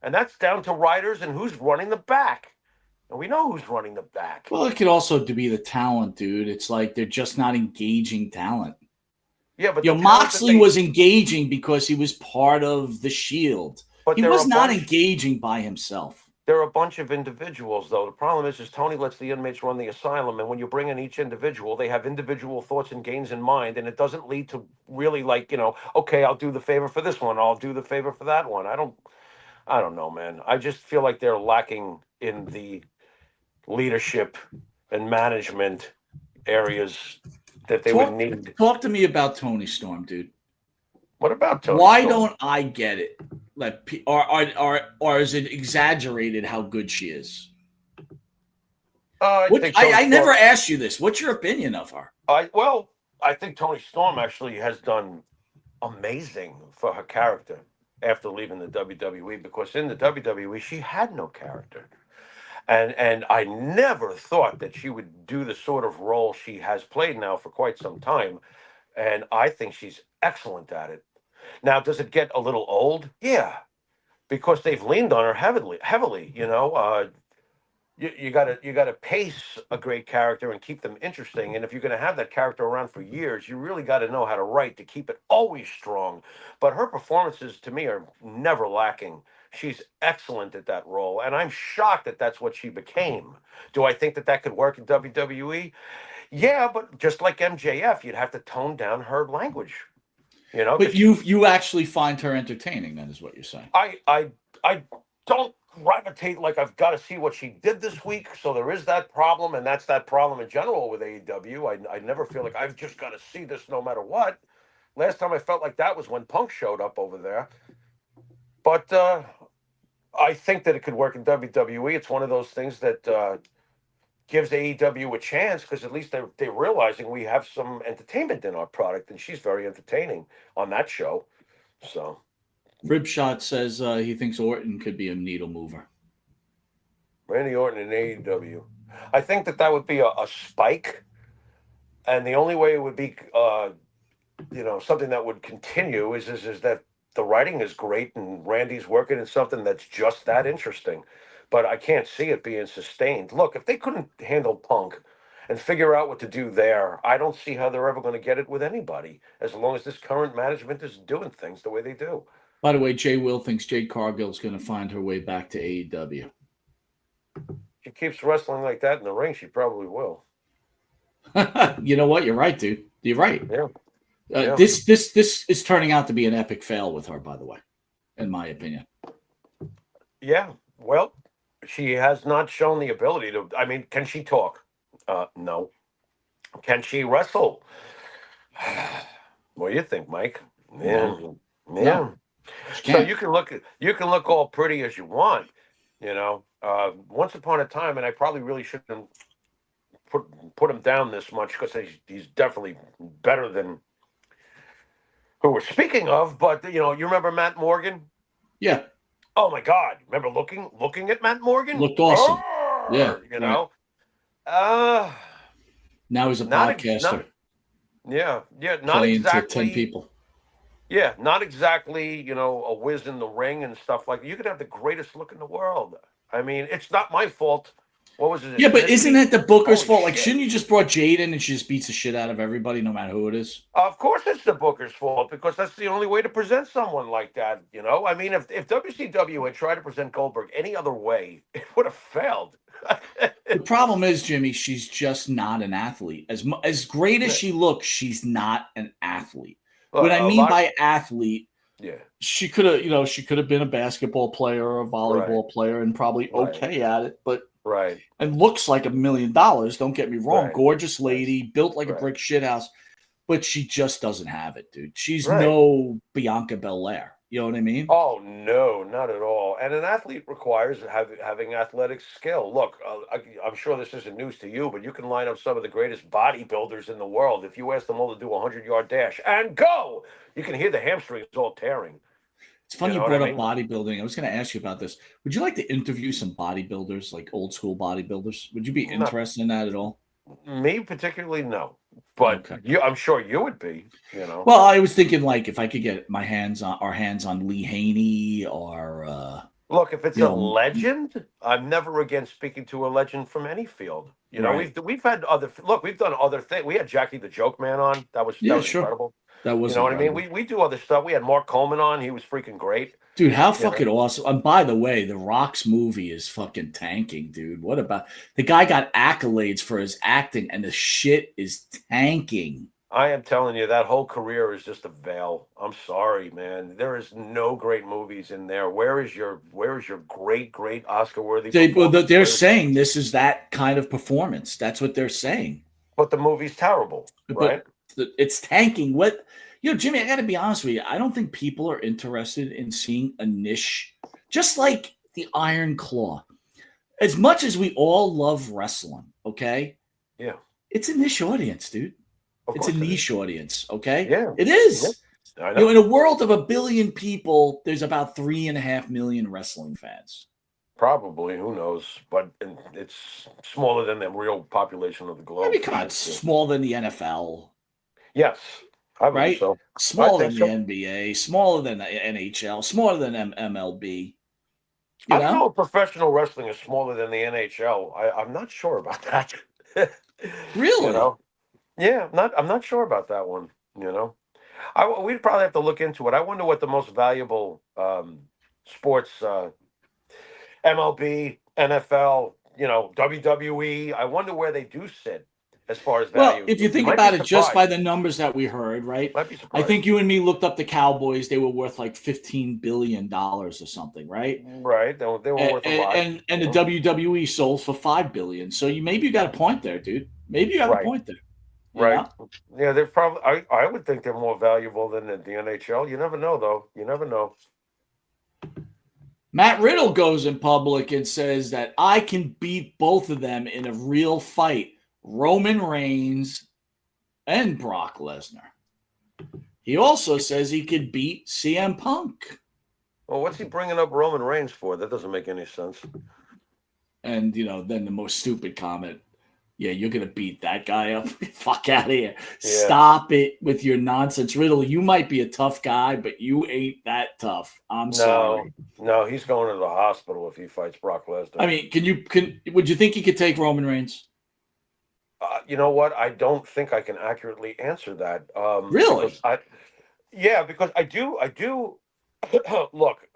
And that's down to writers and who's running the back. And we know who's running the back. Well, it could also be the talent, dude. It's like they're just not engaging talent. Yeah, but Moxley was engaging because he was part of the Shield. But he was not engaging by himself. There are a bunch of individuals, though. The problem is Tony lets the inmates run the asylum, and when you bring in each individual, they have individual thoughts and gains in mind, and it doesn't lead to really okay, I'll do the favor for this one, I'll do the favor for that one. I don't know, man. I just feel like they're lacking in the leadership and management areas that they would need. Talk to me about Tony Storm, dude. What about Tony Why Storm? don't I get it? Like, or is it exaggerated how good she is? I never asked you this. What's your opinion of her? I think Tony Storm actually has done amazing for her character after leaving the WWE, because in the WWE she had no character. And I never thought that she would do the sort of role she has played now for quite some time. And I think she's excellent at it. Now, does it get a little old? Yeah, because they've leaned on her heavily. You gotta pace a great character and keep them interesting. And if you're gonna have that character around for years, you really got to know how to write to keep it always strong. But her performances, to me, are never lacking. She's excellent at that role, and I'm shocked that that's what she became. Do I think that could work in WWE? Yeah, but just like MJF, you'd have to tone down her language. But you actually find her entertaining, then, is what you're saying. I don't gravitate like I've got to see what she did this week. So there is that problem, and that's that problem in general with AEW. I never feel like I've just got to see this no matter what. Last time I felt like that was when Punk showed up over there. But I think that it could work in WWE. It's one of those things that gives AEW a chance, because at least they're realizing we have some entertainment in our product, and she's very entertaining on that show. So, Ribshot says he thinks Orton could be a needle mover. Randy Orton in AEW. I think that would be a spike, and the only way it would be, something that would continue is that the writing is great and Randy's working in something that's just that interesting. But I can't see it being sustained. Look, if they couldn't handle Punk and figure out what to do there, I don't see how they're ever going to get it with anybody, as long as this current management is doing things the way they do. By the way, Jay Will thinks Jade Cargill is going to find her way back to AEW. She keeps wrestling like that in the ring, she probably will. You know what? You're right, dude. You're right. Yeah. This is turning out to be an epic fail with her, by the way, in my opinion. Yeah. Well, she has not shown the ability to. I mean, can she talk? No. Can she wrestle? What do you think, Mike? Yeah. No. So you can look all pretty as you want, Once upon a time, and I probably really shouldn't put him down this much, because he's definitely better than who we're speaking of. But you remember Matt Morgan? Yeah. Oh my God! Remember looking at Matt Morgan? Looked awesome. Yeah. Now he's a podcaster. Not exactly 10 people. Yeah, not exactly, a whiz in the ring and stuff like that. You could have the greatest look in the world. I mean, it's not my fault. What was it? Yeah, but isn't it the Booker's fault? Like, shouldn't you just brought Jade in and she just beats the shit out of everybody, no matter who it is? Of course it's the Booker's fault, because that's the only way to present someone like that, I mean, if WCW had tried to present Goldberg any other way, it would have failed. The problem is, Jimmy, she's just not an athlete. As great as she looks, she's not an athlete. What I mean by athlete, she could have been a basketball player or a volleyball player and probably okay at it, but and looks like $1 million. Don't get me wrong, gorgeous lady, built like a brick shithouse, but she just doesn't have it, dude. She's no Bianca Belair. You know what I mean? Oh, no, not at all. And an athlete requires having athletic skill. Look, I'm sure this isn't news to you, but you can line up some of the greatest bodybuilders in the world. If you ask them all to do a 100-yard dash and go, you can hear the hamstrings all tearing. It's funny you brought up bodybuilding. I was going to ask you about this. Would you like to interview some bodybuilders, like old school bodybuilders? Would you be interested in that at all? Me particularly, no. But I'm sure you would be, Well, I was thinking, like, if I could get our hands on Lee Haney or Look, if it's You a know, legend, I'm never against speaking to a legend from any field. You know, right? we've had other look, we've done other things. We had Jackie the Joke Man on. That Yeah, was sure. incredible. That You was know what I mean? incredible. We do other stuff. We had Mark Coleman on. He was freaking great. Dude, how You fucking know, awesome. And by the way, The Rock's movie is fucking tanking, dude. What about the guy got accolades for his acting and the shit is tanking. I am telling you, that whole career is just a veil. I'm sorry, man. There is no great movies in there. Where is your great Oscar worthy performance? They're saying this is that kind of performance. That's what they're saying. But the movie's terrible, right? But it's tanking. Jimmy, I got to be honest with you. I don't think people are interested in seeing a niche, just like the Iron Claw. As much as we all love wrestling, okay, Yeah, it's a niche audience, dude. of It's a course it is. niche audience, okay? Yeah, It yeah, is. I You know, know. in a world of 1 billion people, there's about 3.5 million wrestling fans. Probably, who knows? But it's smaller than the real population of the I globe mean, for come on, sure. it's smaller than the NFL, Yes, I believe right? so. I Smaller think than the so. NBA, smaller than the NHL, smaller than MLB. You I don't know know, if professional wrestling is smaller than the NHL. I'm not sure about that. You really? know? Yeah, I'm not sure about that one. You know, we'd probably have to look into it. I wonder what the most valuable sports MLB, NFL, WWE. I wonder where they do sit as far as Well, value. if you You think might be about it, just by surprised. the numbers that we heard, right? Might be I surprised. think you and me looked up the Cowboys; they were worth like $15 billion or something, right? Right? They were worth a lot. And the WWE sold for $5 billion. So maybe you got a point there, dude. Maybe you have a Right. point there. You Right. know, Yeah, they're probably. I would think they're more valuable than the NHL. You never know, though. You never know. Matt Riddle goes in public and says that I can beat both of them in a real fight: Roman Reigns and Brock Lesnar. He also says he could beat CM Punk. Well, what's he bringing up Roman Reigns for? That doesn't make any sense. And then the most stupid comment, yeah, you're gonna beat that guy up. Fuck out of here. Yeah. Stop it with your nonsense. Riddle, you might be a tough guy, but you ain't that tough. I'm sorry. No, he's going to the hospital if he fights Brock Lesnar. I mean, would you think he could take Roman Reigns? You know what? I don't think I can accurately answer that. Really? Because I do. Look,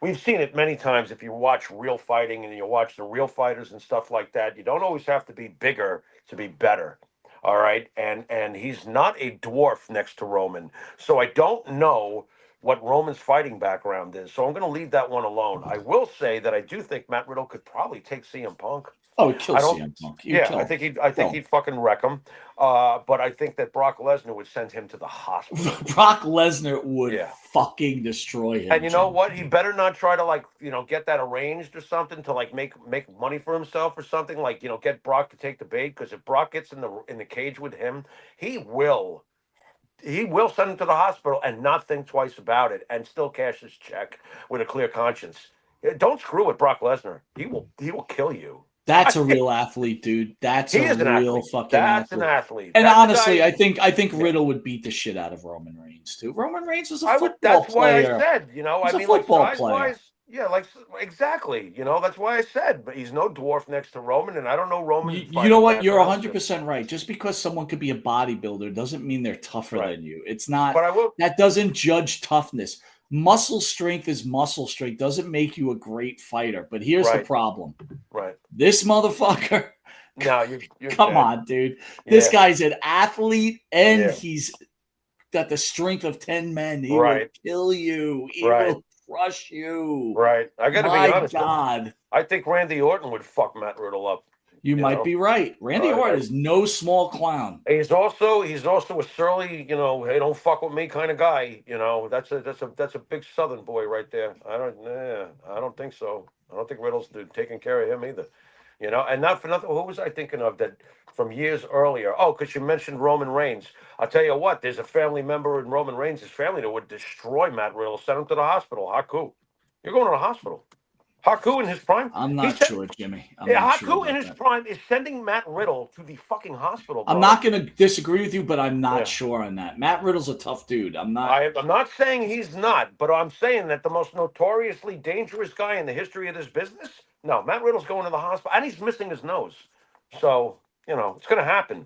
we've seen it many times. If you watch real fighting and you watch the real fighters and stuff like that, you don't always have to be bigger to be better. All right, and he's not a dwarf next to Roman, so I don't know what Roman's fighting background is. So I'm going to leave that one alone. I will say that I do think Matt Riddle could probably take CM Punk. Oh, he'd kill I don't. CM Punk. Yeah, I think he'd fucking wreck him. But I think that Brock Lesnar would send him to the hospital. Brock Lesnar would Yeah. fucking destroy him. And you know what? He better not try to get that arranged or something to make money for himself or something, get Brock to take the bait, because if Brock gets in the cage with him, he will send him to the hospital and not think twice about it and still cash his check with a clear conscience. Don't screw with Brock Lesnar. He will kill you. That's a real athlete, dude. That's He a is an real athlete. fucking That's athlete. an athlete. And That's a honestly, guy- I think Riddle would beat the shit out of Roman Reigns too. Roman Reigns was a football That's why player. I said, He's a football player. size-wise, yeah, exactly. That's why I said, but he's no dwarf next to Roman, and I don't know Roman. You know what? You're 100% right. Just because someone could be a bodybuilder doesn't mean they're tougher than you. It's not. But I will. That doesn't judge toughness. Muscle strength is muscle strength. Doesn't make you a great fighter. But here's the Right. problem. Right. This motherfucker. No, you're Come dead. on, dude. This Yeah. guy's an athlete, and Yeah. he's got the strength of 10 men. He will Right. kill you. He Right. will crush you. Right. I got to be My honest. God. I think Randy Orton would fuck Matt Riddle up. You might know? be right. Randy Orton is no small clown. He's also a surly, hey, don't fuck with me kind of guy. That's a big Southern boy right there. I don't think so. I don't think Riddle's taking care of him either. And not for nothing. Who was I thinking of that from years earlier? Oh, because you mentioned Roman Reigns. I'll tell you what. There's a family member in Roman Reigns' family that would destroy Matt Riddle, send him to the hospital. Haku, you're going to the hospital. Haku in his prime. I'm He not said, sure, Jimmy. I'm yeah, not sure Haku in about his that. prime is sending Matt Riddle to the fucking hospital, bro. I'm not going to disagree with you, but I'm not Yeah. sure on that. Matt Riddle's a tough dude. I'm not. I'm not saying he's not, but I'm saying that the most notoriously dangerous guy in the history of this business, no, Matt Riddle's going to the hospital, and he's missing his nose. So, it's going to happen.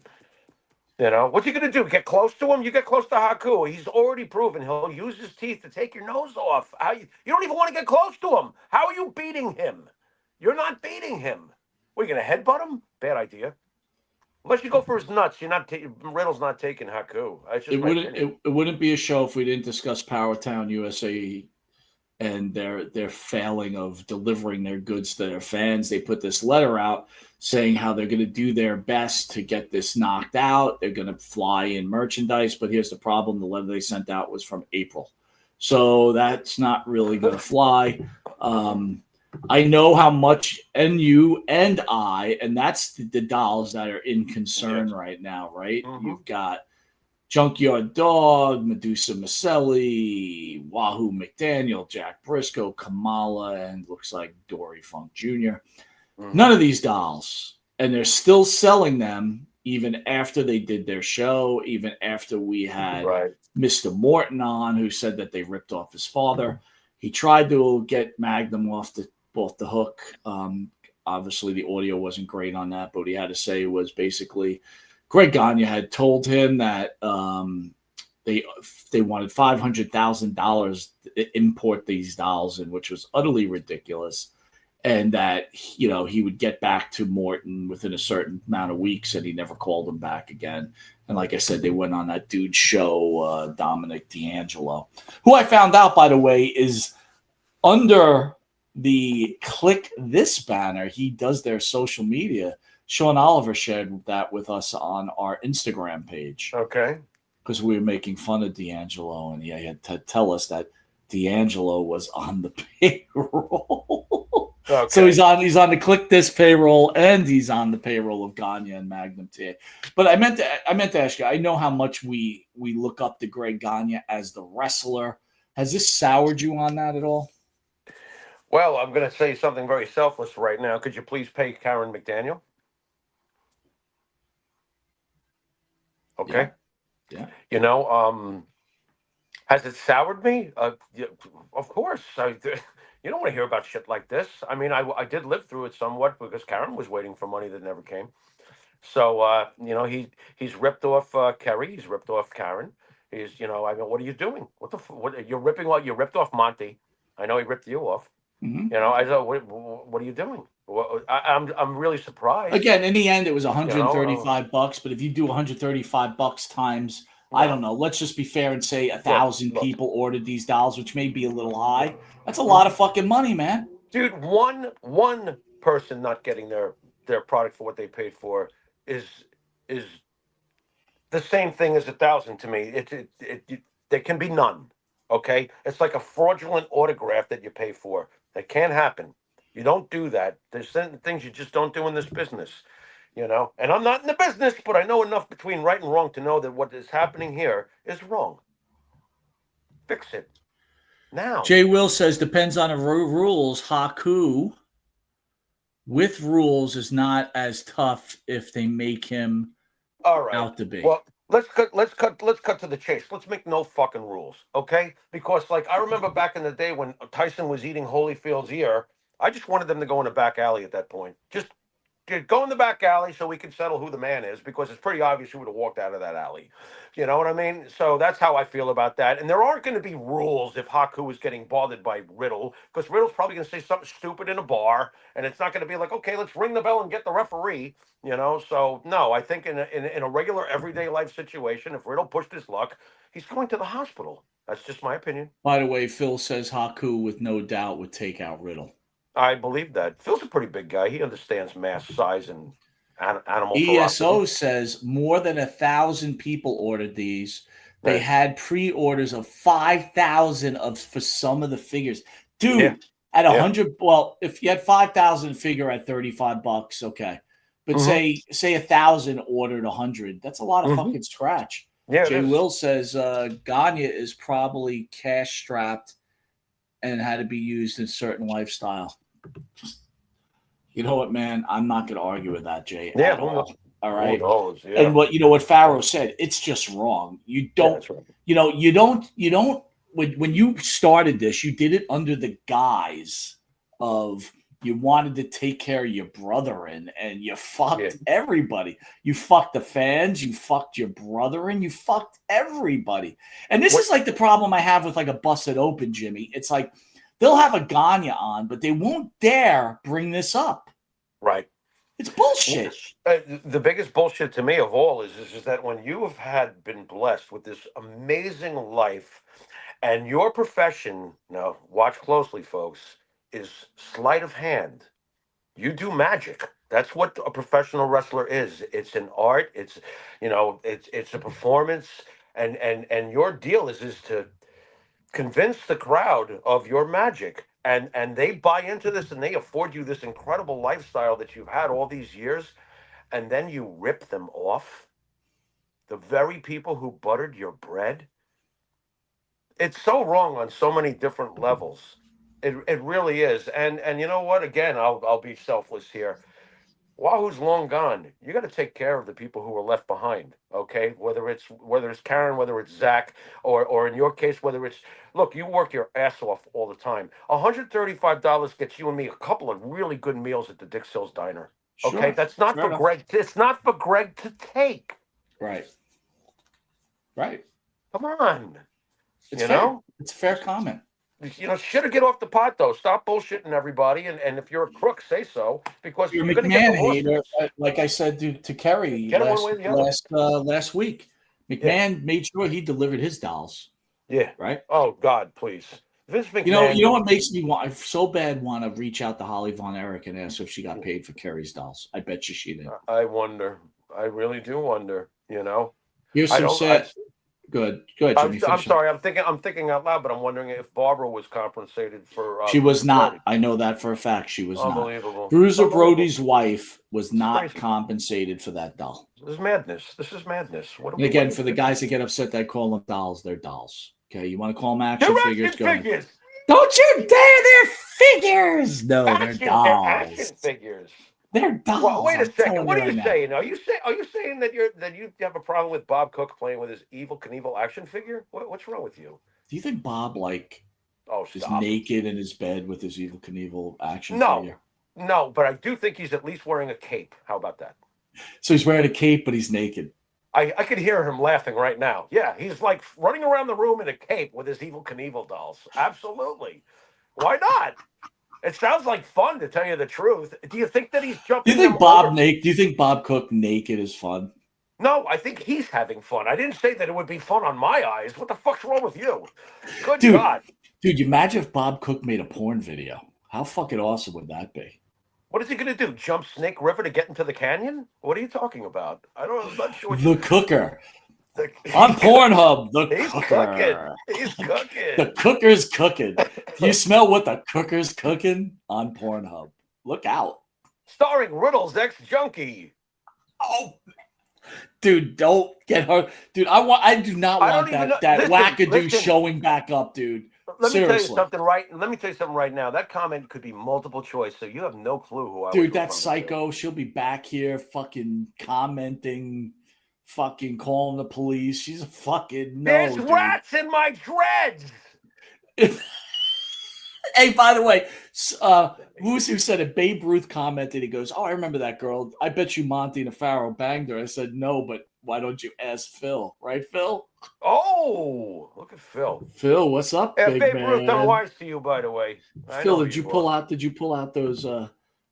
What's he going to do? Get close to him? You get close to Haku. He's already proven he'll use his teeth to take your nose off. You don't even want to get close to him. How are you beating him? You're not beating him. What, you going to headbutt him? Bad idea. Unless you go for his nuts, Riddle's not taking Haku. That's just It my wouldn't. opinion. It wouldn't be a show if we didn't discuss Powertown USA and their failing of delivering their goods to their fans. They put this letter out saying how they're going to do their best to get this knocked out. They're going to fly in merchandise, but here's the problem: the letter they sent out was from April, so that's not really going to fly. I know how much, and you and I, and that's the dolls that are in concern right now, right? Mm-hmm. You've got Junkyard Dog, Medusa Maselli, Wahoo McDaniel, Jack Briscoe, Kamala, and looks like Dory Funk Jr. Mm-hmm. None of these dolls. And they're still selling them even after they did their show, even after we had Mr. Morton on, who said that they ripped off his father. He tried to get Magnum off the hook. Obviously, the audio wasn't great on that, but what he had to say was basically Greg Gagne had told him that they wanted $500,000 to import these dolls in, which was utterly ridiculous, and that he would get back to Morton within a certain amount of weeks, and he never called him back again. And like I said, they went on that dude's show, Dominic D'Angelo, who I found out, by the way, is under the Click This banner. He does their social media. Sean Oliver shared that with us on our Instagram page. Okay. Because we were making fun of D'Angelo, and he had to tell us that D'Angelo was on the payroll. Okay. So he's on the Click This payroll, and he's on the payroll of Gagne and Magnum TA. But I meant to ask you, I know how much we look up to Greg Gagne as the wrestler. Has this soured you on that at all? Well, I'm going to say something very selfless right now. Could you please pay Karen McDaniel? Okay. Yeah. Has it soured me? Of course. You don't want to hear about shit like this. I mean, I did live through it somewhat because Karen was waiting for money that never came. So, he's ripped off Kerry. He's ripped off Karen. He's, what are you doing? What you're ripping off? You ripped off Monty. I know he ripped you off. Mm-hmm. I thought, what are you doing? I'm really surprised. Again, in the end, it was $135. But if you do $135 times, I don't know. Let's just be fair and say 1,000 people ordered these dolls, which may be a little high. That's a lot of fucking money, man. Dude, one person not getting their product for what they paid for is the same thing as 1,000 to me. There can be none. Okay, it's like a fraudulent autograph that you pay for. That can't happen. You don't do that. There's certain things you just don't do in this business, And I'm not in the business, but I know enough between right and wrong to know that what is happening here is wrong. Fix it now. Jay Will says depends on the rules. Haku with rules is not as tough if they make him out to be. Well, let's cut to the chase. Let's make no fucking rules, okay? Because I remember back in the day when Tyson was eating Holyfield's ear, I just wanted them to go in the back alley at that point. Just go in the back alley so we can settle who the man is, because it's pretty obvious who would have walked out of that alley. You know what I mean? So that's how I feel about that. And there aren't going to be rules if Haku is getting bothered by Riddle, because Riddle's probably going to say something stupid in a bar, and it's not going to be like, okay, let's ring the bell and get the referee. So no, I think in a regular everyday life situation, if Riddle pushed his luck, he's going to the hospital. That's just my opinion. By the way, Phil says Haku with no doubt would take out Riddle. I believe that. Phil's a pretty big guy. He understands mass, size, and animal ESO ferocity. says more than 1,000 people ordered these. They had pre-orders of 5,000 for some of the figures. Dude, at 100, well, if you had 5,000 figure at $35, okay. But say 1,000 ordered 100. That's a lot of fucking scratch. Yeah, Jay Will says Gagne is probably cash strapped and had to be used in certain lifestyle. You know what, man? I'm not going to argue with that, Jay. Yeah, At all. All who right. knows? Yeah. And what Pharaoh said, it's just wrong. You don't, that's right. you don't. When you started this, you did it under the guise of you wanted to take care of your brother and you fucked everybody. You fucked the fans, you fucked your brother, and you fucked everybody. And this is like the problem I have with like a Busted Open, Jimmy. It's like they'll have a Gagne on, but they won't dare bring this up. Right. It's bullshit. The biggest bullshit to me of all is that when you have been blessed with this amazing life and your profession, now watch closely, folks, is sleight of hand. You do magic. That's what a professional wrestler is. It's an art. It's it's a performance, and your deal is to convince the crowd of your magic, and they buy into this, and they afford you this incredible lifestyle that you've had all these years, and then you rip them off. The very people who buttered your bread. It's so wrong on so many different levels. It really is. And you know what? Again, I'll be selfless here. Wahoo's long gone. You got to take care of the people who are left behind. Okay, whether it's Karen, whether it's Zach, or in your case, whether it's look, you work your ass off all the time. $135 gets you and me a couple of really good meals at the Dick Sills Diner. Sure. Okay, that's not for Greg. It's not for Greg to take. Right. Come on. It's fair. It's a fair comment. Should have get off the pot though. Stop bullshitting everybody, and if you're a crook, say so, because You're going to get the hater, lawsuits. like I said to Kerry last week. McMahon made sure he delivered his dolls. Yeah. Right. Oh God, please. Vince McMahon. You know what makes me want to reach out to Holly Von Erich and ask if she got paid for Kerry's dolls. I bet you she did. I wonder. I really do wonder. Here's some sad. Good, Jimmy. I'm sorry. I'm thinking out loud, but I'm wondering if Barbara was compensated for. She was not. I know that for a fact. She was unbelievable. Not. Bruiser Brody's wife was not compensated for that doll. This is madness. What? And again, for the guys that get upset, that call them dolls. They're dolls. Okay, you want to call them action figures? Go ahead. Don't you dare! They're figures. No, they're dolls. They're action figures. They're dolls. Well, wait a second. What are you saying? Are you saying that you have a problem with Bob Cook playing with his Evel Knievel action figure? What's wrong with you? Do you think Bob is naked in his bed with his Evel Knievel action figure? No, but I do think he's at least wearing a cape. How about that? So he's wearing a cape, but he's naked. I could hear him laughing right now. Yeah, he's like running around the room in a cape with his Evel Knievel dolls. Absolutely. Why not? It sounds like fun, to tell you the truth. Do you think that he's jumping? Do you think Bob Cook naked is fun? No, I think he's having fun. I didn't say that it would be fun on my eyes. What the fuck's wrong with you? Good God. Dude, imagine if Bob Cook made a porn video. How fucking awesome would that be? What is he going to do? Jump Snake River to get into the canyon? What are you talking about? I'm not sure. The Cooker. On Pornhub, He's cooker. He's cooking. The cooker's cooking. Do you smell what the cooker's cooking? On Pornhub. Look out. Starring Riddle's ex-junkie. Oh, dude, don't get her. Dude, I do not want that wackadoo showing back up, dude. Let me tell you something right now. That comment could be multiple choice, so you have no clue who I was. Dude, that psycho, she'll be back here fucking commenting, fucking calling the police. She's a fucking There's rats in my dreads. Hey, by the way, who's who said it? Babe Ruth commented. He goes, "Oh, I remember that girl. I bet you Monte the Pharaoh banged her." I said, "No, but why don't you ask Phil?" Right, Phil? Oh, look at Phil. Phil, what's up, big Babe man? Ruth, I'm wise to you, by the way. Phil, did you pull out those?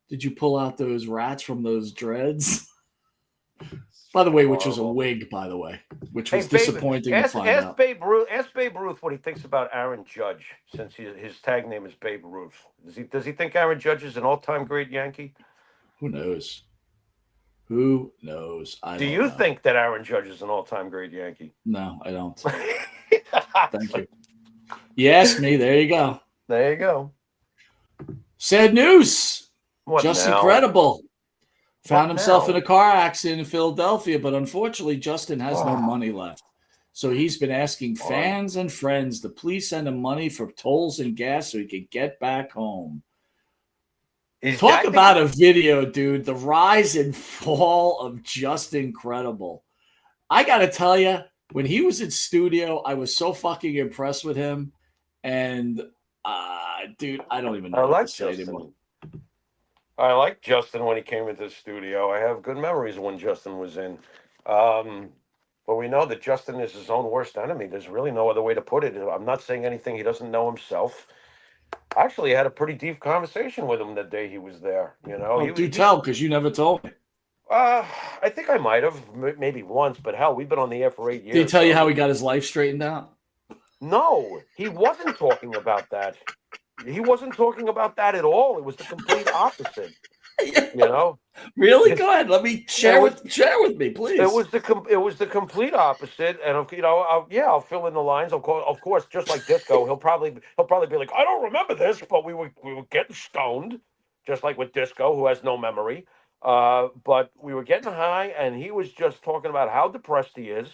Did you pull out those rats from those dreads? By the way, which was a wig, by the way, which was disappointing to find out. Ask Babe Ruth what he thinks about Aaron Judge, since his tag name is Babe Ruth. Does he think Aaron Judge is an all-time great Yankee? Who knows? Who knows? Do you think that Aaron Judge is an all-time great Yankee? No, I don't. Thank you. You asked me. There you go. There you go. Sad news. What Just now? incredible. Found What himself now? in a car accident in Philadelphia, but unfortunately, Justin has no money left. So he's been asking fans and friends to please send him money for tolls and gas so he can get back home. Talk about a video, dude. The rise and fall of Just Incredible. I got to tell you, when he was in studio, I was so fucking impressed with him. And, dude, I don't even know what to say anymore. I like Justin when he came into the studio. I have good memories when Justin was in. But we know that Justin is his own worst enemy. There's really no other way to put it. I'm not saying anything he doesn't know himself. Actually, I had a pretty deep conversation with him the day he was there. You know, tell, because you never told me. I think I might have, maybe once, but hell, we've been on the air for 8 years. Did he tell you how he got his life straightened out? No, he wasn't talking about that. He wasn't talking about that at all. It was the complete opposite. You know? Really? Go ahead. Let me share with me, please. It was the complete opposite, and I'll fill in the lines. Of course, just like Disco, he'll probably be like, I don't remember this, but we were getting stoned, just like with Disco, who has no memory. But we were getting high, and he was just talking about how depressed he is,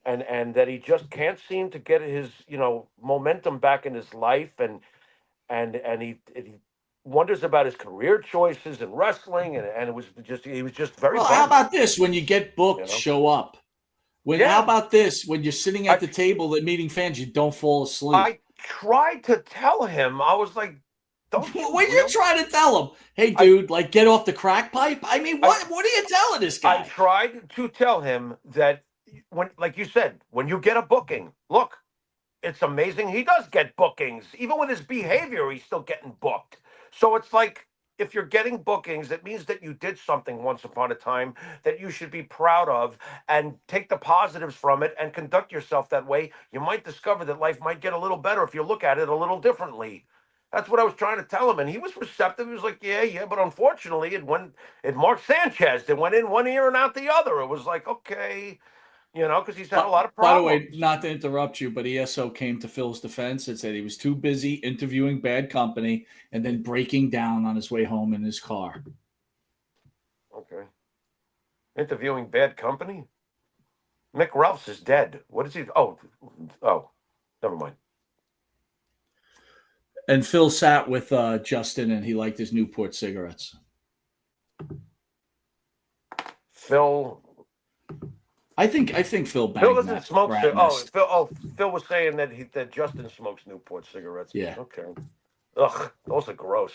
and that he just can't seem to get his momentum back in his life, and he wonders about his career choices in wrestling, and he was just very. Well, how about this? When you get booked, show up. How about this? When you're sitting at the table at meeting fans, you don't fall asleep. I tried to tell him. I was like, "Don't." When you try to tell him, "Hey, dude, get off the crack pipe." I mean, what are you telling this guy? I tried to tell him that when, like you said, when you get a booking, look, it's amazing. He does get bookings, even with his behavior. He's still getting booked. So it's like, if you're getting bookings, it means that you did something once upon a time that you should be proud of, and take the positives from it and conduct yourself that way. You might discover that life might get a little better if you look at it a little differently. That's what I was trying to tell him. And he was receptive. He was like, yeah. But unfortunately, it Mark Sanchez. It went in one ear and out the other. It was like, okay. Because he's had a lot of problems. By the way, not to interrupt you, but ESO came to Phil's defense and said he was too busy interviewing Bad Company and then breaking down on his way home in his car. Okay. Interviewing Bad Company? Mick Ralphs is dead. What is he? Oh, never mind. And Phil sat with Justin, and he liked his Newport cigarettes. Phil... I think Phil banged Phil doesn't smoke. Phil was saying that Justin smokes Newport cigarettes. Yeah. Okay. Ugh, those are gross.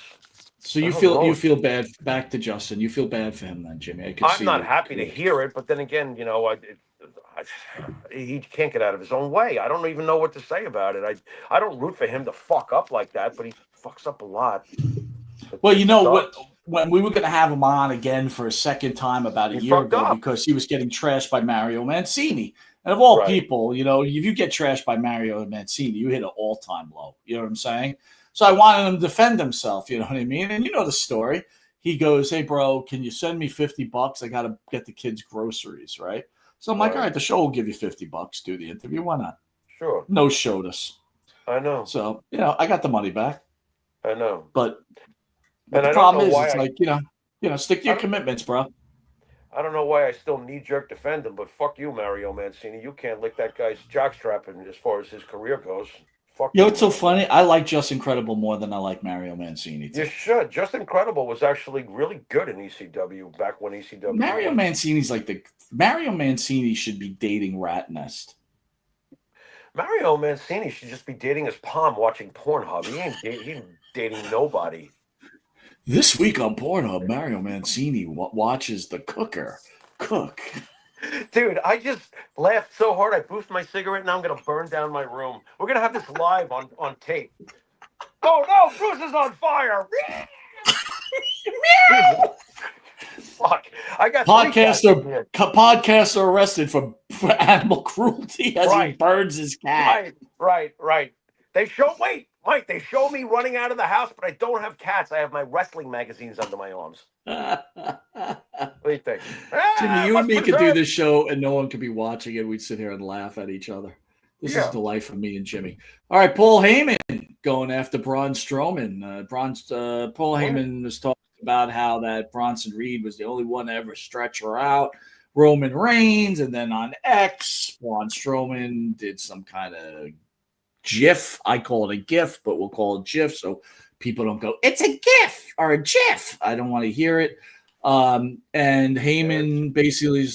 So you feel bad. Back to Justin. You feel bad for him then, Jimmy. I'm not happy to hear it, but then again, he can't get out of his own way. I don't even know what to say about it. I don't root for him to fuck up like that, but he fucks up a lot. Well, you know what? When we were going to have him on again for a second time about a year ago, because he was getting trashed by Mario Mancini. And of all people, if you get trashed by Mario Mancini, you hit an all-time low. You know what I'm saying? So I wanted him to defend himself. You know what I mean? And you know the story. He goes, "Hey, bro, can you send me $50? I got to get the kids groceries, right?" So I'm like, all right, the show will give you $50. Do the interview. Why not? Sure. No showed us. I know. So, I got the money back. I know. But the problem is, stick to your commitments, bro. I don't know why I still knee-jerk defend him, but fuck you, Mario Mancini. You can't lick that guy's jockstrap as far as his career goes. Fuck you. It's so funny. I like Just Incredible more than I like Mario Mancini. You should. Just Incredible was actually really good in ECW back when ECW. Mario Mancini should be dating Rat Nest. Mario Mancini should just be dating his palm watching Pornhub. He ain't dating nobody. This week on Pornhub, Mario Mancini watches the cooker cook. Dude, I just laughed so hard I boofed my cigarette, and now I'm going to burn down my room. We're going to have this live on tape. Oh, no, Bruce is on fire. Fuck. I got podcaster arrested for animal cruelty as he burns his cat. Right. They show me running out of the house, but I don't have cats. I have my wrestling magazines under my arms. What do you think? Jimmy, you and me could do this show and no one could be watching it. We'd sit here and laugh at each other. This is the life of me and Jimmy. All right, Paul Heyman going after Braun Strowman. Paul Heyman was talking about how that Bronson Reed was the only one to ever stretch her out. Roman Reigns, and then on X, Braun Strowman did some kind of GIF. I call it a GIF, but we'll call it GIF so people don't go, it's a GIF or a GIF. I don't want to hear it. And Heyman basically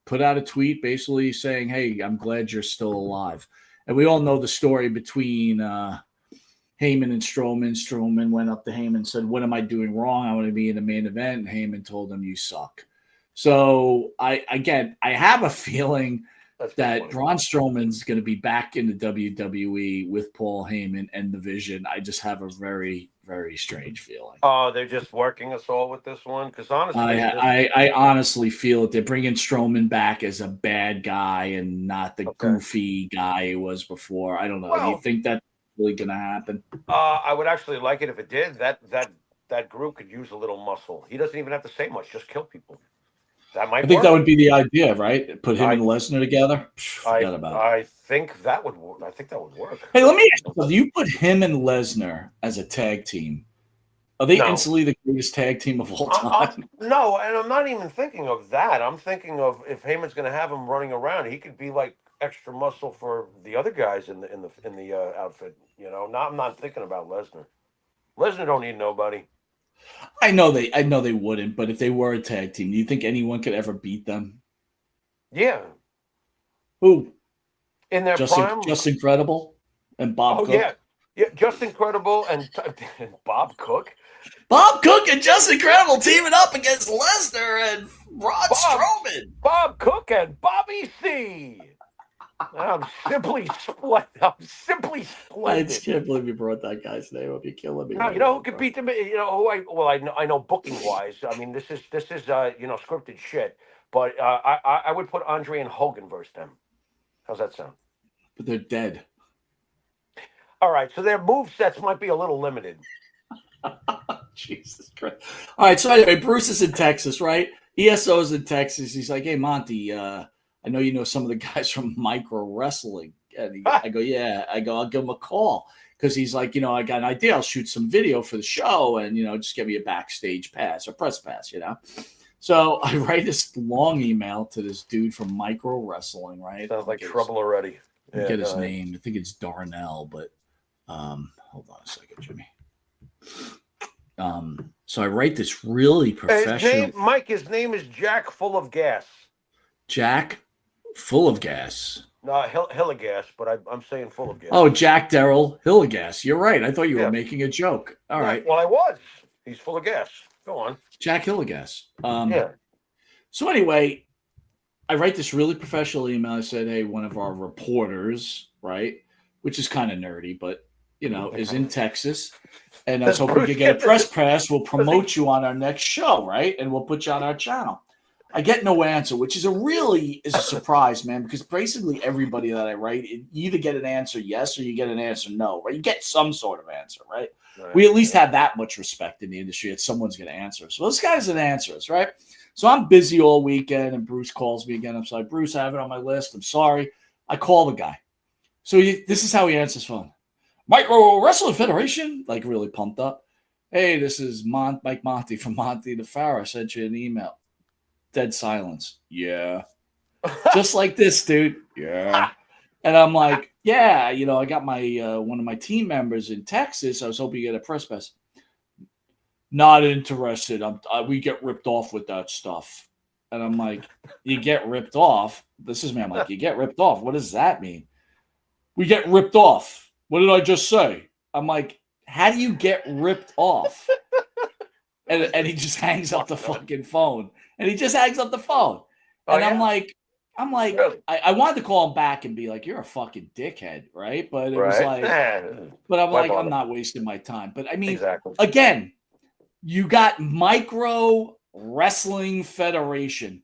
put out a tweet basically saying, hey, I'm glad you're still alive. And we all know the story between Heyman and Strowman. Strowman went up to Heyman and said, what am I doing wrong? I want to be in the main event. And Heyman told him, you suck. So I have a feeling that Braun Strowman's going to be back in the WWE with Paul Heyman and the Vision. I just have a very, very strange feeling. Oh, they're just working us all with this one? Because honestly, I honestly feel that they're bringing Strowman back as a bad guy and not the goofy guy he was before. I don't know. Do you think that's really going to happen? I would actually like it if it did. That group could use a little muscle. He doesn't even have to say much. Just kill people. That might. I think that would be the idea, right? Put him and Lesnar together. Forget about it. I think that would work. Hey, let me ask you something. You put him and Lesnar as a tag team. Are they instantly the greatest tag team of all time? No, and I'm not even thinking of that. I'm thinking of if Heyman's going to have him running around, he could be like extra muscle for the other guys in the outfit. You know, I'm not thinking about Lesnar. Lesnar don't need nobody. I know they wouldn't, but if they were a tag team, do you think anyone could ever beat them? Yeah. Who? In their prime? Just Incredible and Bob Cook? Yeah, Just Incredible and Bob Cook. Bob Cook and Just Incredible teaming up against Lesnar and Strowman. Bob Cook and Bobby C. I'm simply splendid. I can't believe you brought that guy's name up. You're killing me. You know who could beat them? You know who I know booking wise. I mean, this is scripted shit. But I would put Andre and Hogan versus them. How's that sound? But they're dead. All right, so their move sets might be a little limited. Jesus Christ! All right, so anyway, Bruce is in Texas, right? ESO's in Texas. He's like, "Hey, Monty, I know you know some of the guys from Micro Wrestling." And I go, "Yeah." I'll give him a call because he's like, I got an idea. I'll shoot some video for the show, and just give me a backstage pass or press pass, So I write this long email to this dude from Micro Wrestling, right? Sounds like trouble already. Get his name. I think it's Darrell, but hold on a second, Jimmy. So I write this really professional. His name is Jack Full of Gas. Jack Full of Gas. No, Hillegas, but I'm saying Full of Gas. Oh, Jack Darrell Hillegas. You're right. I thought you were making a joke. All right. Well, I was. He's full of gas. Go on. Jack Hillegas. Yeah. So anyway, I write this really professional email. I said, hey, one of our reporters, right, which is kind of nerdy, but, is in Texas. And I was hoping we could get a press pass. We'll promote you on our next show, right? And we'll put you on our channel. I get no answer, which is a surprise, man, because basically everybody that I write, you either get an answer yes or you get an answer no, right? You get some sort of answer, right? We at least have that much respect in the industry that someone's going to answer. So this guy's an answer, right? So I'm busy all weekend, and Bruce calls me again. I'm like, Bruce, I have it on my list. I'm sorry. I call the guy. So this is how he answers phone. Micro Wrestling Federation, like really pumped up. Hey, this is Mike Monty from Monte The Pharaoh. I sent you an email. Dead silence. Yeah. Just like this, dude. Yeah. And I'm like, yeah, I got my one of my team members in Texas. I was hoping you get a press pass. Not interested. We get ripped off with that stuff. And I'm like, you get ripped off? This is me. I'm like, you get ripped off? What does that mean? We get ripped off. What did I just say? I'm like, how do you get ripped off? And he just hangs up the fucking phone. And he just hangs up the phone. And I'm like, really? I wanted to call him back and be like, you're a fucking dickhead, right? But it was like, but I'm like, I'm not wasting my time. But I mean, again, you got Micro Wrestling Federation.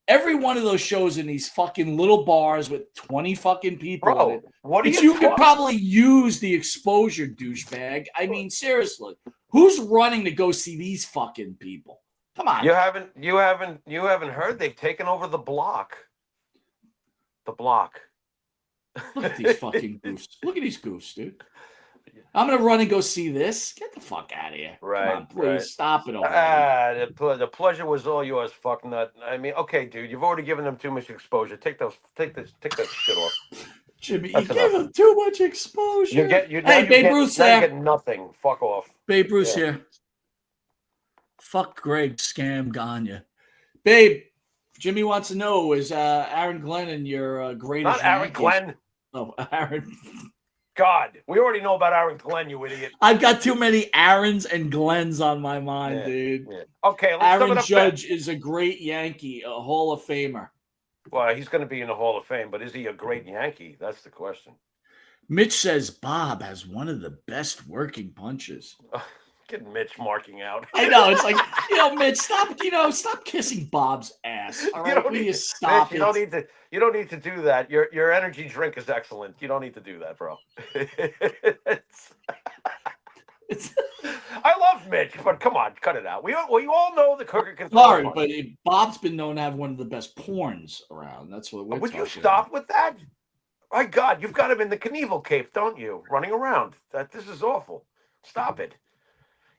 Every one of those shows in these fucking little bars with 20 fucking people in it. What you could probably use the exposure, douchebag. I mean, seriously, who's running to go see these fucking people? Come on. You haven't heard they've taken over the block. The block. Look at these fucking goofs. Look at these goofs, dude. I'm gonna run and go see this. Get the fuck out of here. Right. Come on, please stop it already. The pleasure was all yours, fucknut. I mean, okay, dude, you've already given them too much exposure. Take that shit off. Jimmy, you That's gave enough. him too much exposure. Hey, Babe Ruth's now you there. get nothing. Fuck off. Babe Ruth's Yeah. here. Fuck Greg, scam Gagne. Babe, Jimmy wants to know, is Aaron Glennon your greatest Not Aaron Yankees? Glenn. Oh, Aaron. God, we already know about Aaron Glenn, you idiot. I've got too many Aarons and Glens on my mind, Yeah, dude. yeah. Okay, let's sum Aaron it up. Judge is a great Yankee, a Hall of Famer. Well, he's going to be in the Hall of Fame, but is he a great Yankee? That's the question. Mitch says Bob has one of the best working punches. Get Mitch marking out. I know. It's like, Mitch, stop kissing Bob's ass. All right, will you stop Mitch, it? you don't need to do that. Your energy drink is excellent. You don't need to do that, bro. I love Mitch, but come on, cut it out. We all know the cooker can. Sorry, but Bob's been known to have one of the best porns around. That's what we're Would you talking stop about. with that? My God, you've got him in the Knievel cape, don't you? Running around. This is awful. Stop it.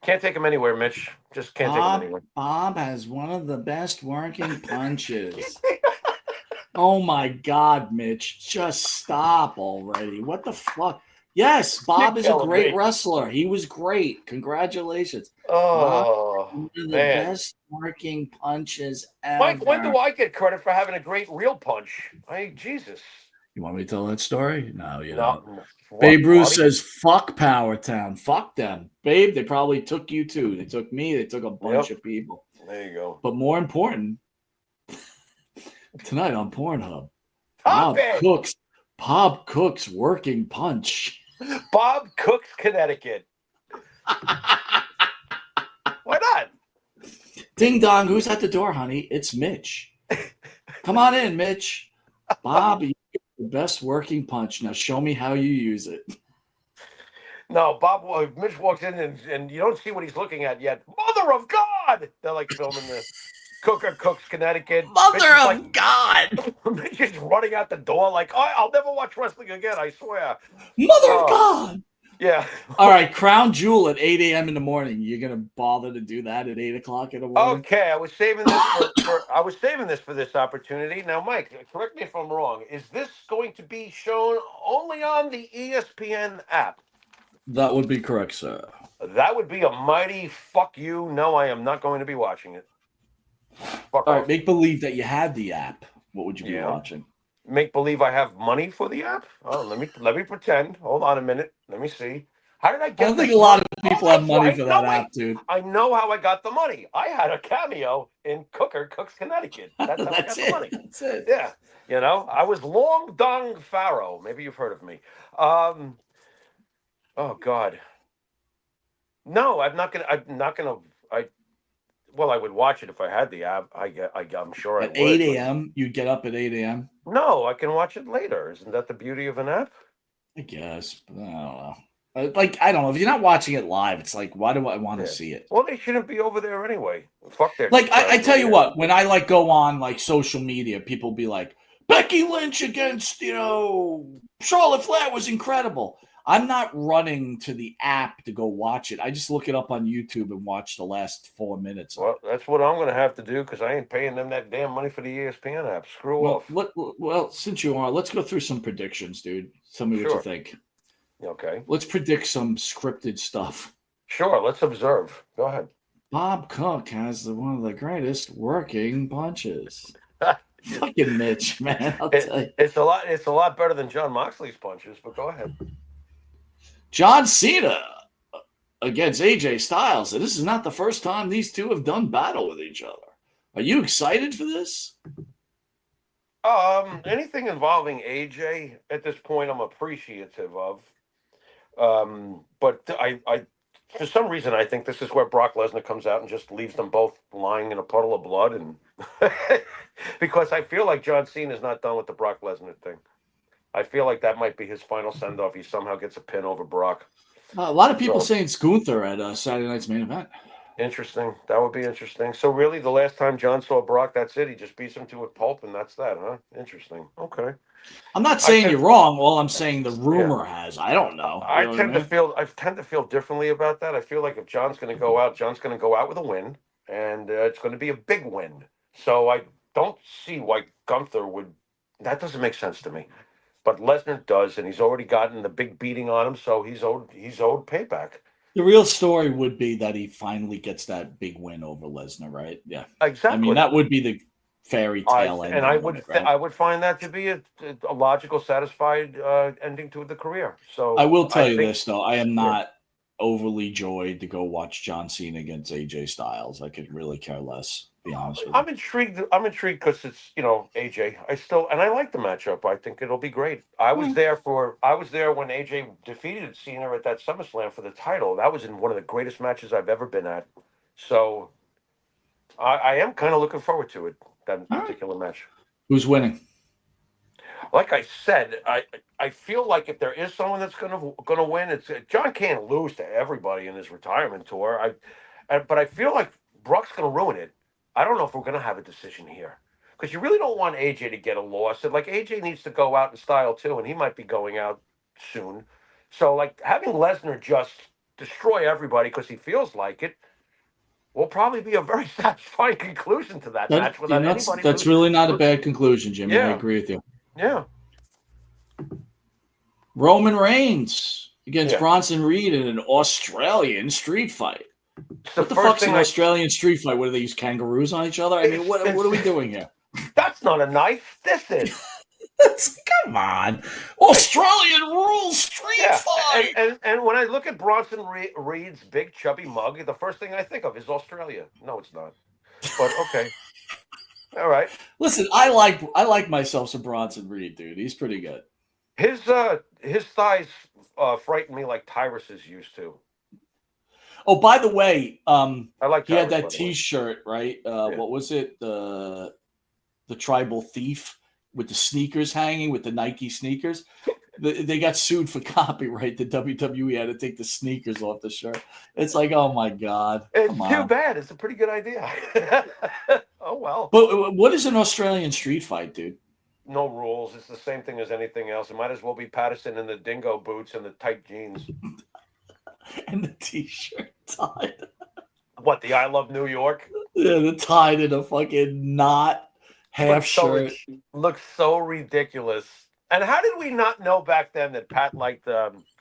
Can't take him anywhere, Mitch. Just can't take him anywhere. Bob has one of the best working punches. Oh my God, Mitch. Just stop already. What the fuck? Yes, Bob is a great wrestler. He was great. Congratulations. Oh, one of the man. best working punches ever. Mike, when do I get credit for having a great real punch? Jesus. You want me to tell that story? No, you No. don't. What, Babe Ruth buddy? says, fuck Powertown. Fuck them. Babe, they probably took you too. They took me. They took a bunch of people. There you go. But more important, tonight on Pornhub, Top Bob Cook's working punch. Bob Cooks, Connecticut. Why not? Ding dong, who's at the door, honey? It's Mitch. Come on in, Mitch. Bob, you get the best working punch. Now show me how you use it. No, Mitch walks in and you don't see what he's looking at yet. Mother of God! They're like filming this. Cooker Cooks, Connecticut. Mother of God! Mitch is running out the door like, oh, I'll never watch wrestling again, I swear. Mother of God! Yeah. All right, Crown Jewel at 8 a.m. in the morning. You're gonna bother to do that at 8 o'clock in the morning? Okay, I was saving this for this opportunity. Now, Mike, correct me if I'm wrong. Is this going to be shown only on the ESPN app? That would be correct, sir. That would be a mighty fuck you. No, I am not going to be watching it. Fuck All off. right, make believe that you had the app. What would you be watching? Make believe I have money for the app? Oh, let me pretend. Hold on a minute. Let me see. How did I get? I don't think a lot of people have money for that wait. app, dude. I know how I got the money. I had a cameo in Cooker Cooks, Connecticut. That's how I got the money. That's it. Yeah, I was Long Dong Pharaoh. Maybe you've heard of me. Oh God. No, I'm not gonna. Well, I would watch it if I had the app. I'm sure At I would. 8 a.m., you'd get up at 8 a.m.? No, I can watch it later. Isn't that the beauty of an app? I guess. But I don't know. I don't know. If you're not watching it live, it's like, why do I want to see it? Well, they shouldn't be over there anyway. Fuck their. I tell you what, when I go on social media, people be like, Becky Lynch against, Charlotte Flair was incredible. I'm not running to the app to go watch it. I just look it up on YouTube and watch the last 4 minutes. Well, that's what I'm going to have to do because I ain't paying them that damn money for the ESPN app. Screw off. Well, since you are, let's go through some predictions, dude. Tell me what you think. Okay. Let's predict some scripted stuff. Sure. Let's observe. Go ahead. Bob Cook has one of the greatest working punches. Fucking Mitch, man. I'll tell you. It's a lot better than John Moxley's punches, but go ahead. John Cena against AJ Styles. And this is not the first time these two have done battle with each other. Are you excited for this? Anything involving AJ at this point, I'm appreciative of. But I for some reason, I think this is where Brock Lesnar comes out and just leaves them both lying in a puddle of blood, and because I feel like John Cena is not done with the Brock Lesnar thing. I feel like that might be his final send-off. He somehow gets a pin over Brock. A lot of people saying Gunther at Saturday night's main event. Interesting. That would be interesting. So really, the last time John saw Brock, that's it. He just beats him to a pulp, and that's that, huh? Interesting. Okay. I'm not saying you're wrong. All I'm saying the rumor has. I don't know. I tend to feel differently about that. I feel like if John's going to go out, John's going to go out with a win, and it's going to be a big win. So I don't see why Gunther would. That doesn't make sense to me. but Lesnar does, and he's already gotten the big beating on him, so he's owed payback. The real story would be that he finally gets that big win over Lesnar, right? Yeah, Exactly. I mean, that would be the fairy tale ending. And I of would it, right? I would find that to be a logical, satisfied ending to the career. So I will tell you think, this though, I am not overly joyed to go watch John Cena against AJ Styles. I could really care less. Be honest with you. I'm intrigued. I'm intrigued because it's AJ. I like the matchup. I think it'll be great. I was there when AJ defeated Cena at that SummerSlam for the title. That was in one of the greatest matches I've ever been at. So I am kind of looking forward to it. That particular match. Who's winning? Like I said, I feel like if there is someone that's gonna win, it's John can't lose to everybody in his retirement tour. But I feel like Brock's gonna ruin it. I don't know if we're gonna have a decision here because you really don't want AJ to get a loss. And like AJ needs to go out in style too, and he might be going out soon. So like having Lesnar just destroy everybody because he feels like it will probably be a very satisfying conclusion to that match without anybody. That's really not a bad conclusion, Jimmy. I agree with you. Yeah. Roman Reigns against Bronson Reed in an Australian street fight. What the fuck's an Australian street fight? What do they use kangaroos on each other? I mean, what are we doing here? That's not a knife. This is. Come on, Australian rules street fight. And when I look at Bronson Reed's big chubby mug, the first thing I think of is Australia. No, it's not. But okay, all right. Listen, I like myself some Bronson Reed, dude. He's pretty good. His thighs frighten me like Tyrus's used to. Oh, by the way, I like. He had that T-shirt, right? What was it? The Tribal Thief with the sneakers hanging with the Nike sneakers. They got sued for copyright. The WWE had to take the sneakers off the shirt. It's like, oh my god, it's too bad. It's a pretty good idea. Oh well. But what is an Australian street fight, dude? No rules. It's the same thing as anything else. It might as well be Patterson in the dingo boots and the tight jeans. And the T-shirt tied. What, the I Love New York? Yeah, the tied in a fucking knot, half shirt. Looks so ridiculous. And how did we not know back then that Pat liked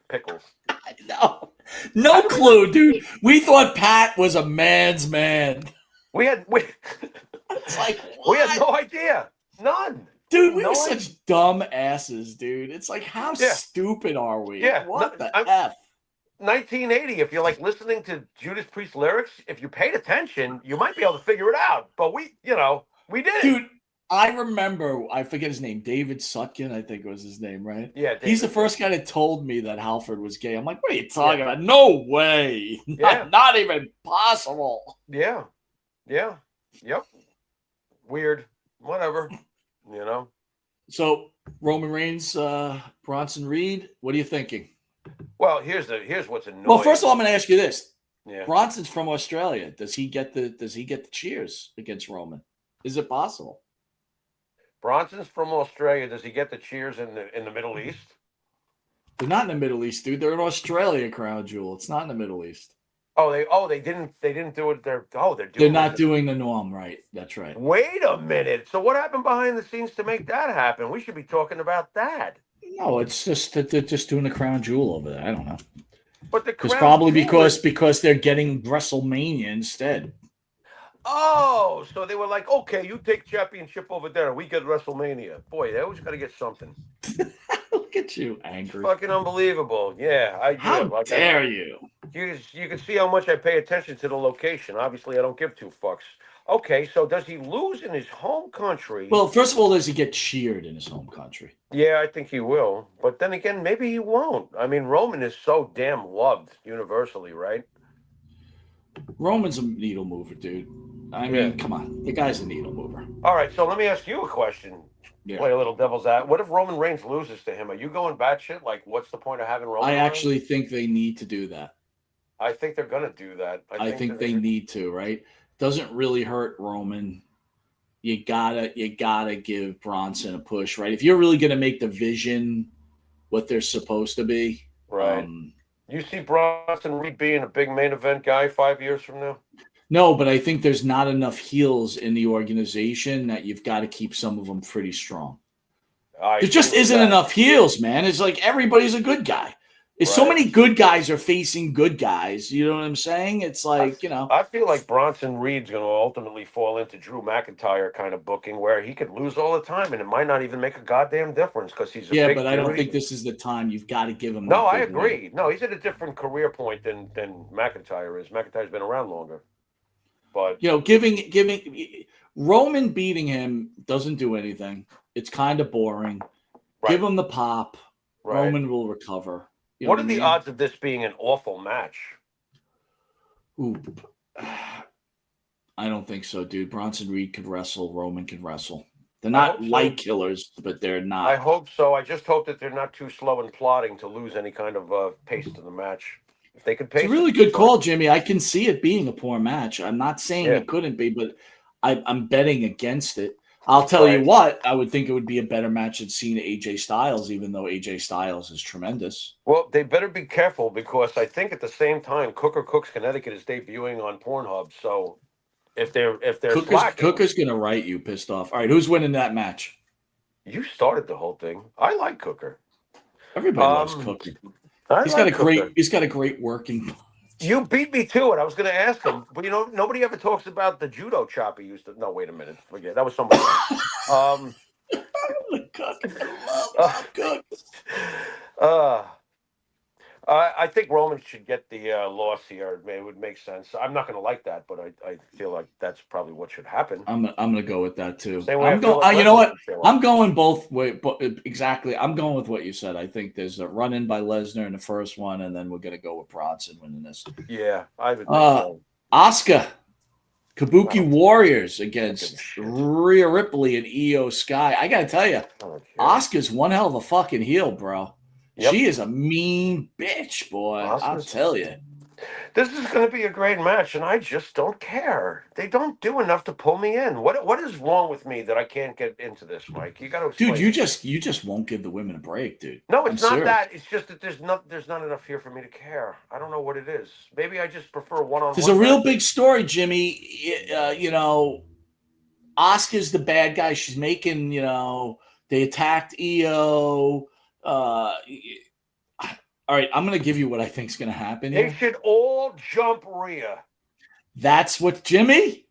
pickles? I know. No clue, dude. We thought Pat was a man's man. We had It's like, what? We had no idea. None. Dude, we were such dumb asses, dude. It's like, how stupid are we? Yeah. What the F? 1980, if you're like listening to Judas Priest lyrics, if you paid attention, you might be able to figure it out. But we did. Dude, I remember, I forget his name, David Sutkin, I think was his name, right? Yeah. David. He's the first guy that told me that Halford was gay. I'm like, what are you talking about? No way. Not even possible. Yeah. Yeah. Yep. Weird. Whatever. So Roman Reigns, Bronson Reed, what are you thinking? Well, here's what's annoying. Well, first of all, I'm going to ask you this. Yeah. Bronson's from Australia. Does he get the cheers against Roman? Is it possible? Bronson's from Australia. Does he get the cheers in the Middle East? They're not in the Middle East, dude. They're in Australia, Crown Jewel. It's not in the Middle East. They didn't do it. They're not doing the norm, right? That's right. Wait a minute. So what happened behind the scenes to make that happen? We should be talking about that. No, it's just that they're just doing the Crown Jewel over there. I don't know. But it's probably because they're getting WrestleMania instead. Oh, so they were like, okay, you take championship over there, and we get WrestleMania. Boy, they always got to get something. Look at you, angry. It's fucking unbelievable. Yeah, How dare you? You can see how much I pay attention to the location. Obviously, I don't give two fucks. Okay, so does he lose in his home country? Well, first of all, does he get cheered in his home country? Yeah, I think he will. But then again, maybe he won't. I mean, Roman is so damn loved universally, right? Roman's a needle mover, dude. I mean, come on. The guy's a needle mover. All right, so let me ask you a question. Yeah. Play a little devil's advocate. What if Roman Reigns loses to him? Are you going batshit? Like, what's the point of having Roman? I actually think they need to do that. I think they're going to do that. I think they need to, right? Doesn't really hurt Roman. You gotta give Bronson a push, right? If you're really gonna make the vision what they're supposed to be, right? You see Bronson Reed being a big main event guy 5 years from now? No, but I think there's not enough heels in the organization that you've got to keep some of them pretty strong. There just isn't enough heels, man. It's like everybody's a good guy. It's so many good guys are facing good guys. You know what I'm saying? It's like, I feel like Bronson Reed's going to ultimately fall into Drew McIntyre kind of booking where he could lose all the time and it might not even make a goddamn difference because he's a big but I don't dude. think this is the time. You've got to give him. No, I agree. No, he's at a different career point than McIntyre is. McIntyre's been around longer. But giving Roman beating him doesn't do anything. It's kind of boring. Right. Give him the pop. Right. Roman will recover. What are the odds of this being an awful match? Ooh, I don't think so, dude. Bronson Reed could wrestle. Roman could wrestle. They're not light killers, but they're not. I hope so. I just hope that they're not too slow and plodding to lose any kind of pace to the match. If they could pace, it's a really good call, Jimmy. I can see it being a poor match. I'm not saying it couldn't be, but I'm betting against it. I'll tell you what, I would think it would be a better match than seeing AJ Styles, even though AJ Styles is tremendous. Well, they better be careful because I think at the same time, Cooker Cooks Connecticut is debuting on Pornhub. So if they're Cooker's gonna write you pissed off. All right, who's winning that match? You started the whole thing. I like Cooker. Everybody loves Cooker. He's got a great working. You beat me to it. I was going to ask him, but nobody ever talks about the judo chop he used to. No, wait a minute. Forget that was somebody else. I think Roman should get the loss here. It would make sense. I'm not going to like that, but I feel like that's probably what should happen. I'm going to go with that too. You know what? I'm going both ways. Exactly. I'm going with what you said. I think there's a run in by Lesnar in the first one, and then we're going to go with Bronson winning this. Yeah, I would think so. Asuka, Kabuki Warriors against Rhea Ripley and Io Sky. I got to tell you, Asuka's one hell of a fucking heel, bro. Yep. She is a mean bitch, boy. I'll tell you. This is going to be a great match, and I just don't care. They don't do enough to pull me in. What is wrong with me that I can't get into this, Mike? You got to explain. Dude, you just won't give the women a break, dude. No, it's not that. It's just that there's not enough here for me to care. I don't know what it is. Maybe I just prefer one-on-one. There's a real big story, Jimmy. Asuka's the bad guy. She's making, they attacked Io. All right, I'm going to give you what I think is going to happen here. They should all jump Rhea. That's what, Jimmy?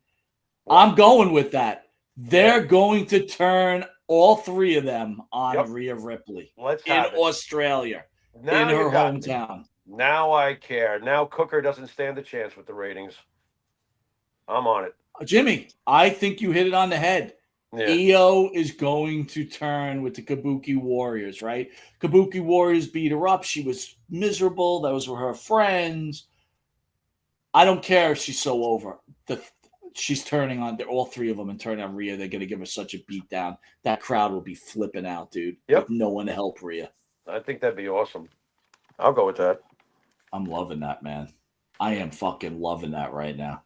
I'm going with that. They're going to turn all three of them on Rhea Ripley in Australia, in her hometown. Now I care. Now Cooker doesn't stand a chance with the ratings. I'm on it. Jimmy, I think you hit it on the head. Yeah. Io is going to turn with the Kabuki Warriors, right? Kabuki Warriors beat her up. She was miserable. Those were her friends. I don't care if she's so over. She's turning on all three of them and turning on Rhea. They're going to give her such a beat down. That crowd will be flipping out, dude. With no one to help Rhea. I think that'd be awesome. I'll go with that. I'm loving that, man. I am fucking loving that right now.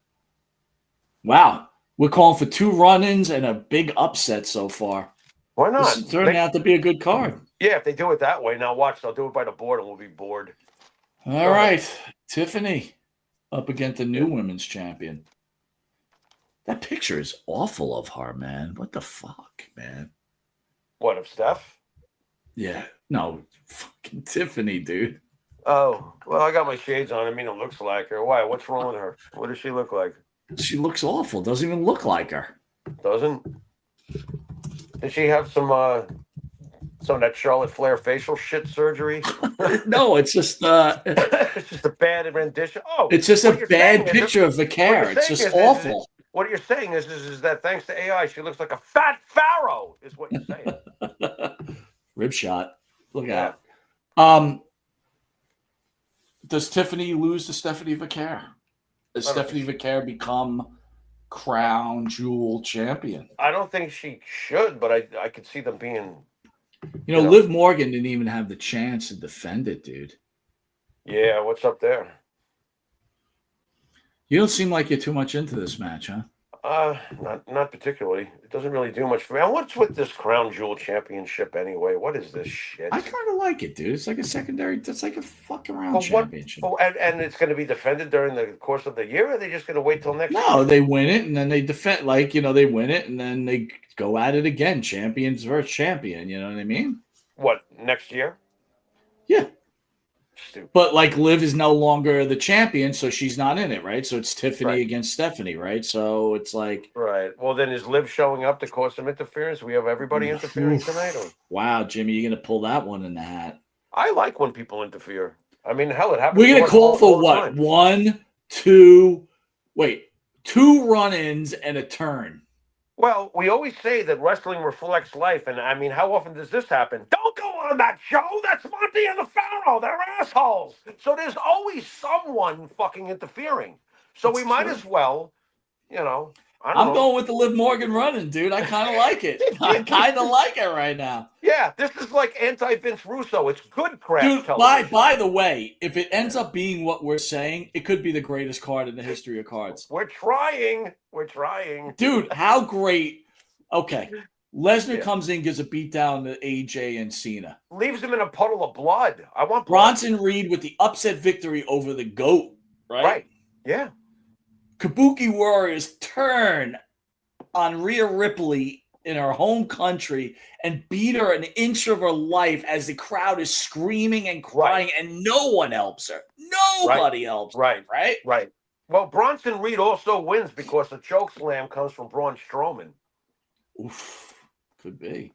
Wow. We're calling for 2 run-ins and a big upset so far. Why not? This is turning out to be a good card. Yeah, if they do it that way. Now watch, they'll do it by the board and we'll be bored. All right. Tiffany up against the new women's champion. That picture is awful of her, man. What the fuck, man? What, of Steph? Yeah. No, fucking Tiffany, dude. Oh, well, I got my shades on. I mean, it looks like her. Why? What's wrong with her? What does she look like? She looks awful. Doesn't even look like her. Doesn't? Did she have some of that Charlotte Flair facial shit surgery? No, it's just it's just a bad rendition. Oh, it's just a bad picture of the care. It's just awful. What you're saying is that thanks to AI, she looks like a fat pharaoh. Is what you're saying. Rib shot. Look out. Does Tiffany lose to Stephanie Vaquer? Does Stephanie Vaquer become crown jewel champion? I don't think she should, but I could see them being. Liv Morgan didn't even have the chance to defend it, dude. Yeah, what's up there? You don't seem like you're too much into this match, huh? Not particularly. It doesn't really do much for me. And what's with this Crown Jewel Championship anyway? What is this shit? I kind of like it, dude. It's like a secondary. It's like a fucking around For what? championship. And it's going to be defended during the course of the year, or are they just going to wait till next year? No, they win it and then they defend. Like they win it and then they go at it again. Champions versus champion. You know what I mean? What, next year? Yeah. Stupid. But like Liv is no longer the champion, so she's not in it, right? So it's Tiffany Right. against Stephanie, right? So it's like, right. Well, then is Liv showing up to cause some interference? We have everybody interfering tonight. Or? Wow, Jimmy, you're gonna pull that one in the hat. I like when people interfere. I mean, hell, it happens. We're gonna to us call all for the what? time. 2 run-ins and a turn. Well, we always say that wrestling reflects life, and I mean, how often does this happen? Don't go on that show. That's Monte and the Pharaoh. They're assholes. So there's always someone fucking interfering. So we might as well, I don't I'm know. going with the Liv Morgan running, dude. I kind of like it. I kind of like it right now. Yeah, this is like anti-Vince Russo. It's good crap Dude, television. by the way, if it ends up being what we're saying, it could be the greatest card in the history of cards. We're trying. We're trying. Dude, how great. Okay. Lesnar comes in, gives a beatdown to AJ and Cena. Leaves him in a puddle of blood. I want blood. Bronson Reed with the upset victory over the GOAT, right? Right. Yeah. Kabuki Warriors turn on Rhea Ripley in her home country and beat her an inch of her life as the crowd is screaming and crying, and no one helps her. Nobody helps her. Right? Right. Well, Bronson Reed also wins because the choke slam comes from Braun Strowman. Oof. Could be.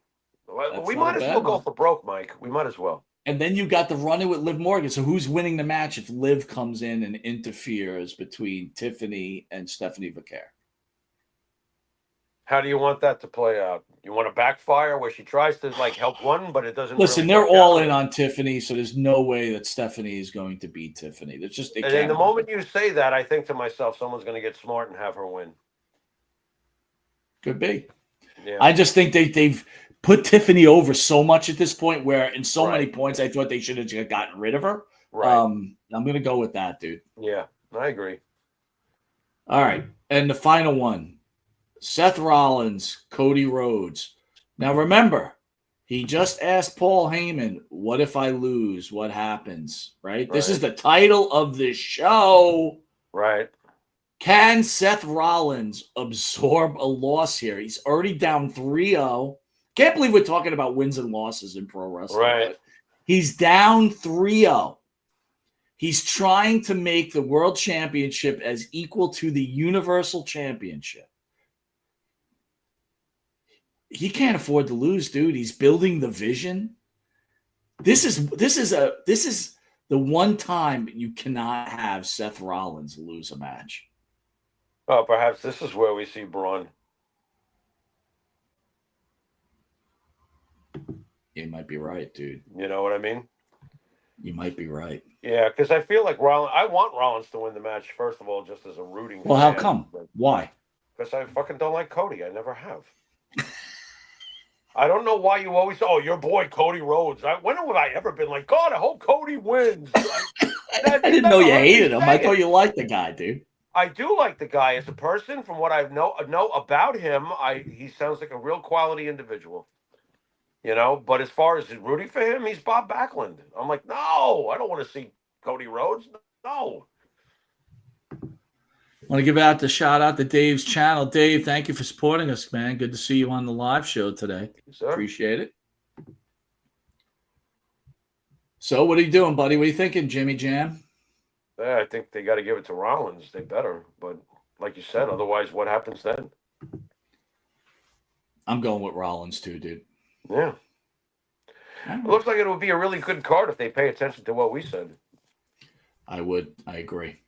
We might as well go for broke, Mike. We might as well. And then you got the run-in with Liv Morgan. So who's winning the match if Liv comes in and interferes between Tiffany and Stephanie Vaquer? How do you want that to play out? You want a backfire where she tries to help one, but it doesn't. Listen, really they're all out. in on Tiffany, so there's no way that Stephanie is going to beat Tiffany. There's just and then the moment you say that, I think to myself, someone's going to get smart and have her win. Could be. Yeah. I just think they've put Tiffany over so much at this point where in so many points I thought they should have just gotten rid of her. Right. I'm going to go with that, dude. Yeah, I agree. All right. And the final one, Seth Rollins, Cody Rhodes. Now, remember, he just asked Paul Heyman, what if I lose? What happens? Right? This is the title of the show. Right. Can Seth Rollins absorb a loss here? He's already down 3-0. Can't believe we're talking about wins and losses in pro wrestling. Right. He's down 3-0. He's trying to make the world championship as equal to the universal championship. He can't afford to lose, dude. He's building the vision. This is the one time you cannot have Seth Rollins lose a match. Oh, perhaps this is where we see Braun. You might be right, dude. You know what I mean? You might be right. Yeah, because I feel like I want Rollins to win the match, first of all, just as a rooting Well, fan. how come? Why? Because I fucking don't like Cody. I never have. I don't know why you always, your boy Cody Rhodes. When have I ever been like, God, I hope Cody wins? I didn't know you hated him. I thought you liked the guy, dude. I do like the guy as a person. From what I know about him, he sounds like a real quality individual. But as far as rooting for him, he's Bob Backlund. I'm like, no, I don't want to see Cody Rhodes. No. Want to give out the shout out to Dave's channel. Dave, thank you for supporting us, man. Good to see you on the live show today. Sir. Appreciate it. So, what are you doing, buddy? What are you thinking, Jimmy Jam? Yeah, I think they got to give it to Rollins. They better. But like you said, otherwise, what happens then? I'm going with Rollins too, dude. Yeah. It looks like it would be a really good card if they pay attention to what we said. I would. I agree.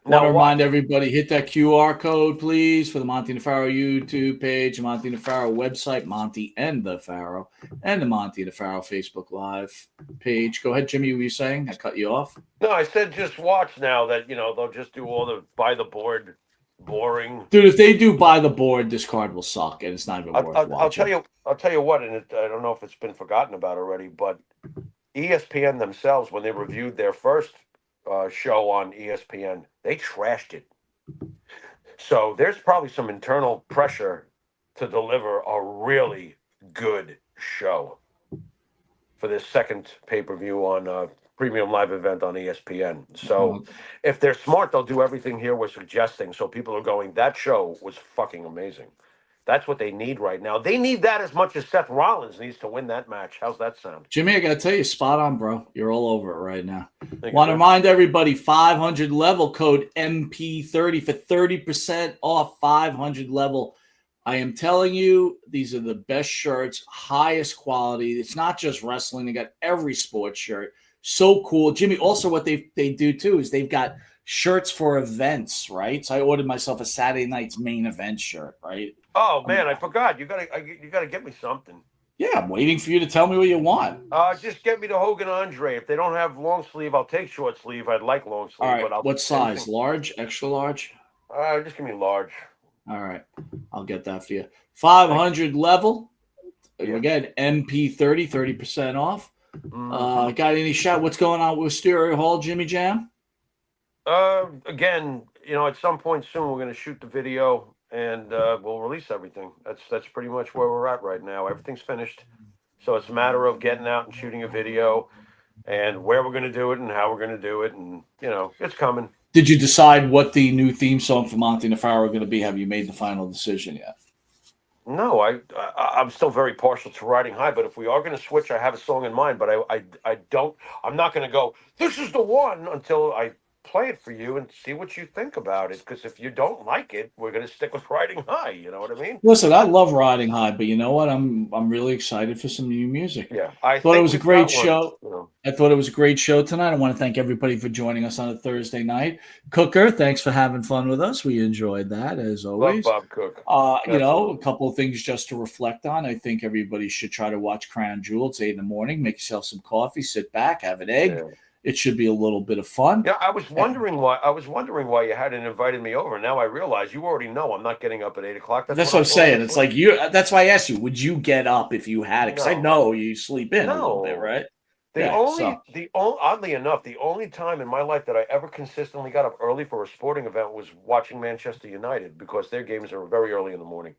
Now, Want to remind everybody, hit that QR code, please, for the Monte The Pharaoh YouTube page, the Monte The Pharaoh website, Monte and The Pharaoh, and the Monte The Pharaoh Facebook Live page. Go ahead, Jimmy, what were you saying? I cut you off. No, I said just watch now that, they'll just do all the by the board boring. Dude, if they do by the board, this card will suck, and it's not even worth watching. I'll tell you what, and I don't know if it's been forgotten about already, but ESPN themselves, when they reviewed their first show on ESPN, they trashed it. So there's probably some internal pressure to deliver a really good show for this second pay-per-view on premium live event on ESPN. So if they're smart, they'll do everything here we're suggesting. So people are going, that show was fucking amazing. That's what they need right now. They need that as much as Seth Rollins needs to win that match. How's that sound? Jimmy, I got to tell you, spot on, bro. You're all over it right now. Thank Want to you, remind everybody, 500 level code MP30 for 30% off 500 level. I am telling you, these are the best shirts, highest quality. It's not just wrestling. They got every sports shirt. So cool. Jimmy, also what they do too is they've got shirts for events, right? So I ordered myself a Saturday night's main event shirt, right? Oh man, I forgot. You gotta get me something. Yeah, I'm waiting for you to tell me what you want. Just get me the Hogan Andre. If they don't have long sleeve, I'll take short sleeve. I'd like long sleeve, All right, but I'll what size? Large, extra large? Just give me large. All right, I'll get that for you. 500 level. Yeah. Again, MP30, 30% off. Mhm. Got any shot? What's going on with Stereo Hall, Jimmy Jam? Again, at some point soon we're gonna shoot the video and we'll release everything. That's pretty much where we're at right now. Everything's finished, so it's a matter of getting out and shooting a video, and where we're gonna do it and how we're gonna do it, and it's coming. Did you decide what the new theme song for Monte The Pharaoh are going to be? Have you made the final decision yet? No, I'm still very partial to Riding High, but if we are going to switch, I have a song in mind, but I don't. I'm not going to go, this is the one, until I play it for you and see what you think about it. Because if you don't like it, we're going to stick with Riding High. You know what I mean? Listen, I love Riding High, but you know what? I'm really excited for some new music. Yeah, I thought it was a great got one, show. I thought it was a great show tonight. I want to thank everybody for joining us on a Thursday night. Cooker, thanks for having fun with us. We enjoyed that as Love always. Bob Cook. A couple of things just to reflect on. I think everybody should try to watch Crown Jewel. It's 8 in the morning. Make yourself some coffee, sit back, have an egg. Yeah. It should be a little bit of fun. Yeah, I was wondering why you hadn't invited me over. Now I realize you already know I'm not getting up at 8 o'clock. That's what I'm saying. It's like you. That's why I asked you, would you get up if you had it? Because I know you sleep in a little bit, right? Oddly enough, the only time in my life that I ever consistently got up early for a sporting event was watching Manchester United, because their games are very early in the morning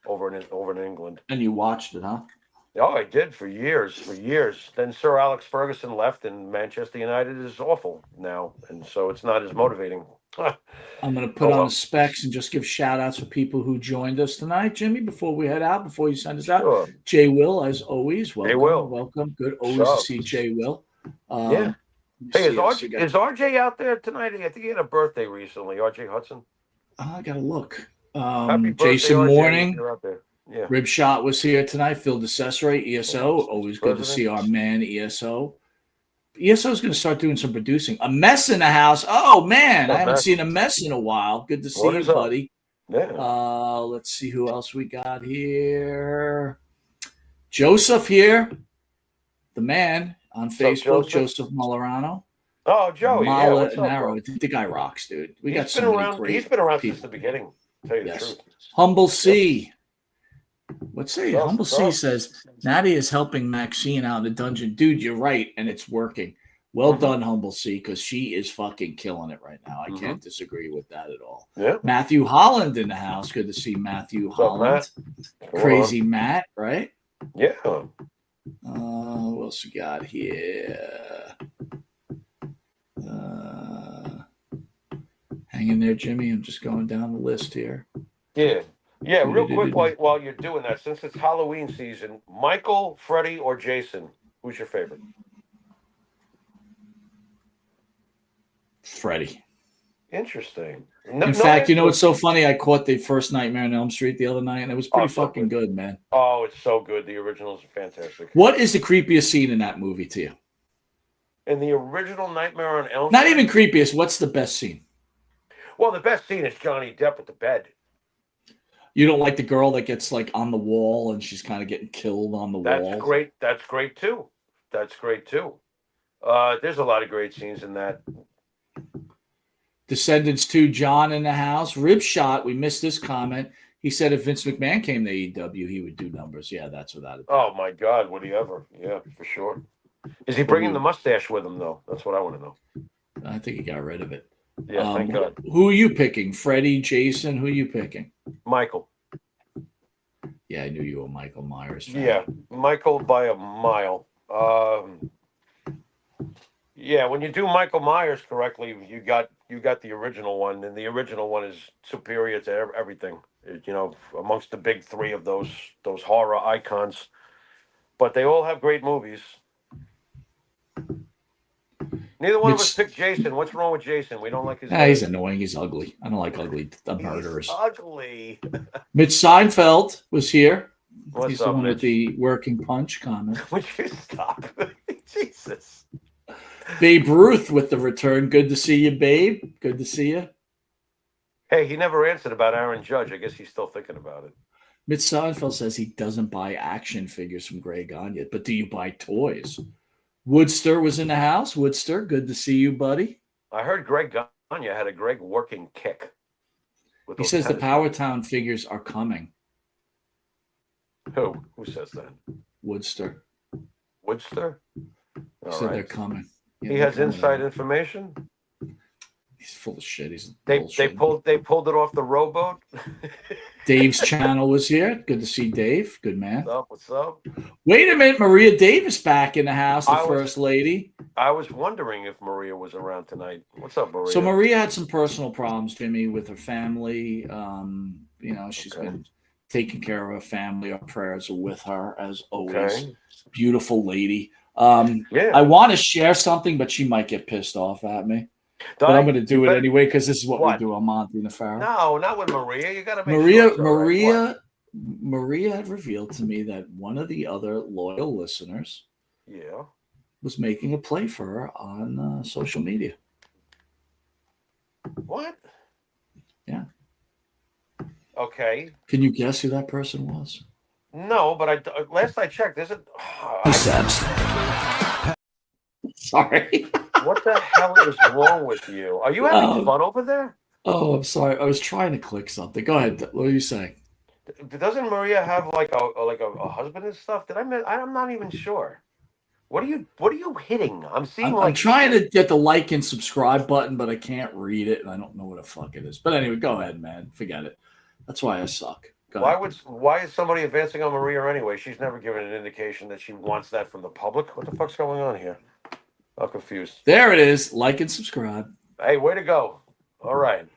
over in England. And you watched it, huh? Oh, I did for years. Then Sir Alex Ferguson left, and Manchester United is awful now, and so it's not as motivating. I'm going to put on the specs and just give shout-outs for people who joined us tonight, Jimmy, before we head out, before you send us out. Sure. Jay Will, as always. Welcome. Hey, Will. Welcome. Good always to see Jay Will. Yeah. Hey, is RJ out there tonight? I think he had a birthday recently, RJ Hudson. I got to look. Happy birthday, Jason RJ, Morning. you're out there. Yeah. Rib Shot was here tonight. Phil DeCesare, ESO. Always good to see our man, ESO. ESO is going to start doing some producing. A Mess in the house. Oh, man. I haven't seen a Mess in a while. Good to see you, buddy. Yeah. Let's see who else we got here. Joseph here. The man on Facebook, Joseph Molarano. Oh, Joey. Yeah, what's up, the guy rocks, dude. He's been around since the beginning, to tell you the truth. Humble C. What's say? Humble C says, Natty is helping Maxine out in the dungeon. Dude, you're right, and it's working. Well done, Humble C, because she is fucking killing it right now. I can't disagree with that at all. Yeah. Matthew Holland in the house. Good to see Matthew Holland. Crazy Matt, right? Yeah. What else we got here? Hang in there, Jimmy. I'm just going down the list here. Yeah. Yeah, real quick while you're doing that, since it's Halloween season, Michael, Freddie, or Jason, who's your favorite? Freddie. Interesting. In fact, you know what's so funny? I caught the first Nightmare on Elm Street the other night, and it was pretty fucking good, man. Oh, it's so good. The original is fantastic. What is the creepiest scene in that movie to you? In the original Nightmare on Elm Street? Not even creepiest. What's the best scene? Well, the best scene is Johnny Depp at the bed. You don't like the girl that gets like on the wall and she's kind of getting killed on the wall? That's great. That's great too. There's a lot of great scenes in that. Descendants 2, John in the house. Rib Shot, we missed this comment. He said if Vince McMahon came to AEW, he would do numbers. Yeah, that's without a doubt. Oh, my God. Would he ever? Yeah, for sure. Is he bringing the mustache with him, though? That's what I want to know. I think he got rid of it. Yeah, thank God. Who are you picking? Freddie, Jason? Who are you picking? Michael. Yeah, I knew you were a Michael Myers fan. Yeah, Michael by a mile. Yeah, when you do Michael Myers correctly, you got the original one, and the original one is superior to everything. You know, amongst the big three of those horror icons, but they all have great movies. Neither one of us picked Jason. What's wrong with Jason? We don't like his. He's annoying. He's ugly. I don't like ugly murderers. Ugly. Mitch Seinfeld was here. What's He's up, the one Mitch? with the working punch comment. Would you stop? Jesus. Babe Ruth with the return. Good to see you, babe. Good to see you. Hey, he never answered about Aaron Judge. I guess he's still thinking about it. Mitch Seinfeld says he doesn't buy action figures from Greg Gagne, but do you buy toys? Woodster was in the house. Woodster, good to see you, buddy. I heard Greg Gagne had a great working kick. He says the Powertown figures are coming. Who? Who says that? Woodster. Woodster? He said they're coming. Yeah, he has inside information. He's full of shit. He's they pulled it off the rowboat. Dave's channel was here. Good to see Dave. Good man. What's up? Wait a minute, Maria Davis back in the house, the first lady. I was wondering if Maria was around tonight. What's up, Maria? So Maria had some personal problems, Jimmy, with her family. You know, she's been taking care of her family. Our prayers are with her as always. Okay. Beautiful lady. Yeah. I want to share something, but she might get pissed off at me. But I'm going to do it anyway because this is what we do on Monte The Pharaoh. No, not with Maria. You got to make sure. Maria had revealed to me that one of the other loyal listeners was making a play for her on social media. What? Yeah. Okay. Can you guess who that person was? No, but last I checked, there's a... Sorry. What the hell is wrong with you? Are you having fun over there? Oh, I'm sorry. I was trying to click something. Go ahead. What are you saying? Doesn't Maria have like a husband and stuff? I'm not even sure. What are you hitting? I'm trying to get the like and subscribe button, but I can't read it, and I don't know what the fuck it is. But anyway, go ahead, man. Forget it. That's why I suck. Why is somebody advancing on Maria anyway? She's never given an indication that she wants that from the public. What the fuck's going on here? I'm confused. There it is. Like and subscribe. Hey, way to go. All right.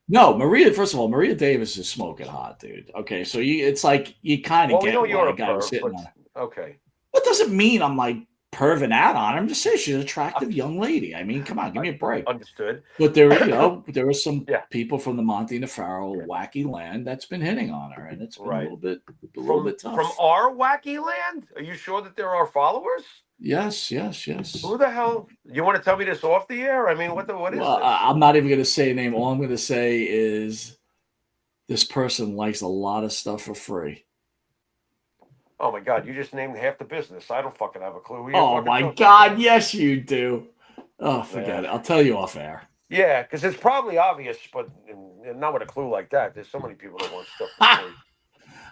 No, Maria, first of all, Maria Davis is smoking hot, dude. Okay, so it's like you kind of get why you're a guy was sitting on. Okay. That doesn't mean I'm like perving out on her. I'm just saying she's an attractive young lady. I mean, come on, give me a break. Understood. But there were some people from the Monte The Pharaoh wacky land that's been hitting on her, and it's been a little bit tough. From our wacky land? Are you sure that there are followers? Yes. Who the hell? You want to tell me this off the air? I mean, what is this? I'm not even going to say a name. All I'm going to say is this person likes a lot of stuff for free. Oh, my God. You just named half the business. I don't fucking have a clue. Oh, my God. Yes, you do. Oh, forget it. I'll tell you off air. Yeah, because it's probably obvious, but not with a clue like that. There's so many people that want stuff for free.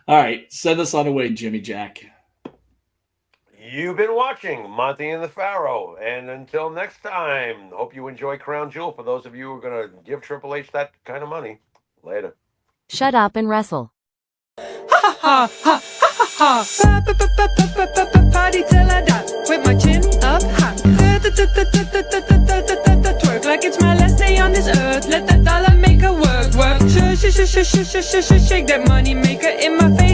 All right. Send us on the way, Jimmy Jack. You've been watching Monte and the Pharaoh. And until next time, hope you enjoy Crown Jewel for those of you who are going to give Triple H that kind of money. Later. Shut up and wrestle. Ha ha ha ha ha. Party till I die with my chin up high. Twerk like it's my last day on this earth. Let that dollar make her work. Shake that money maker in my face.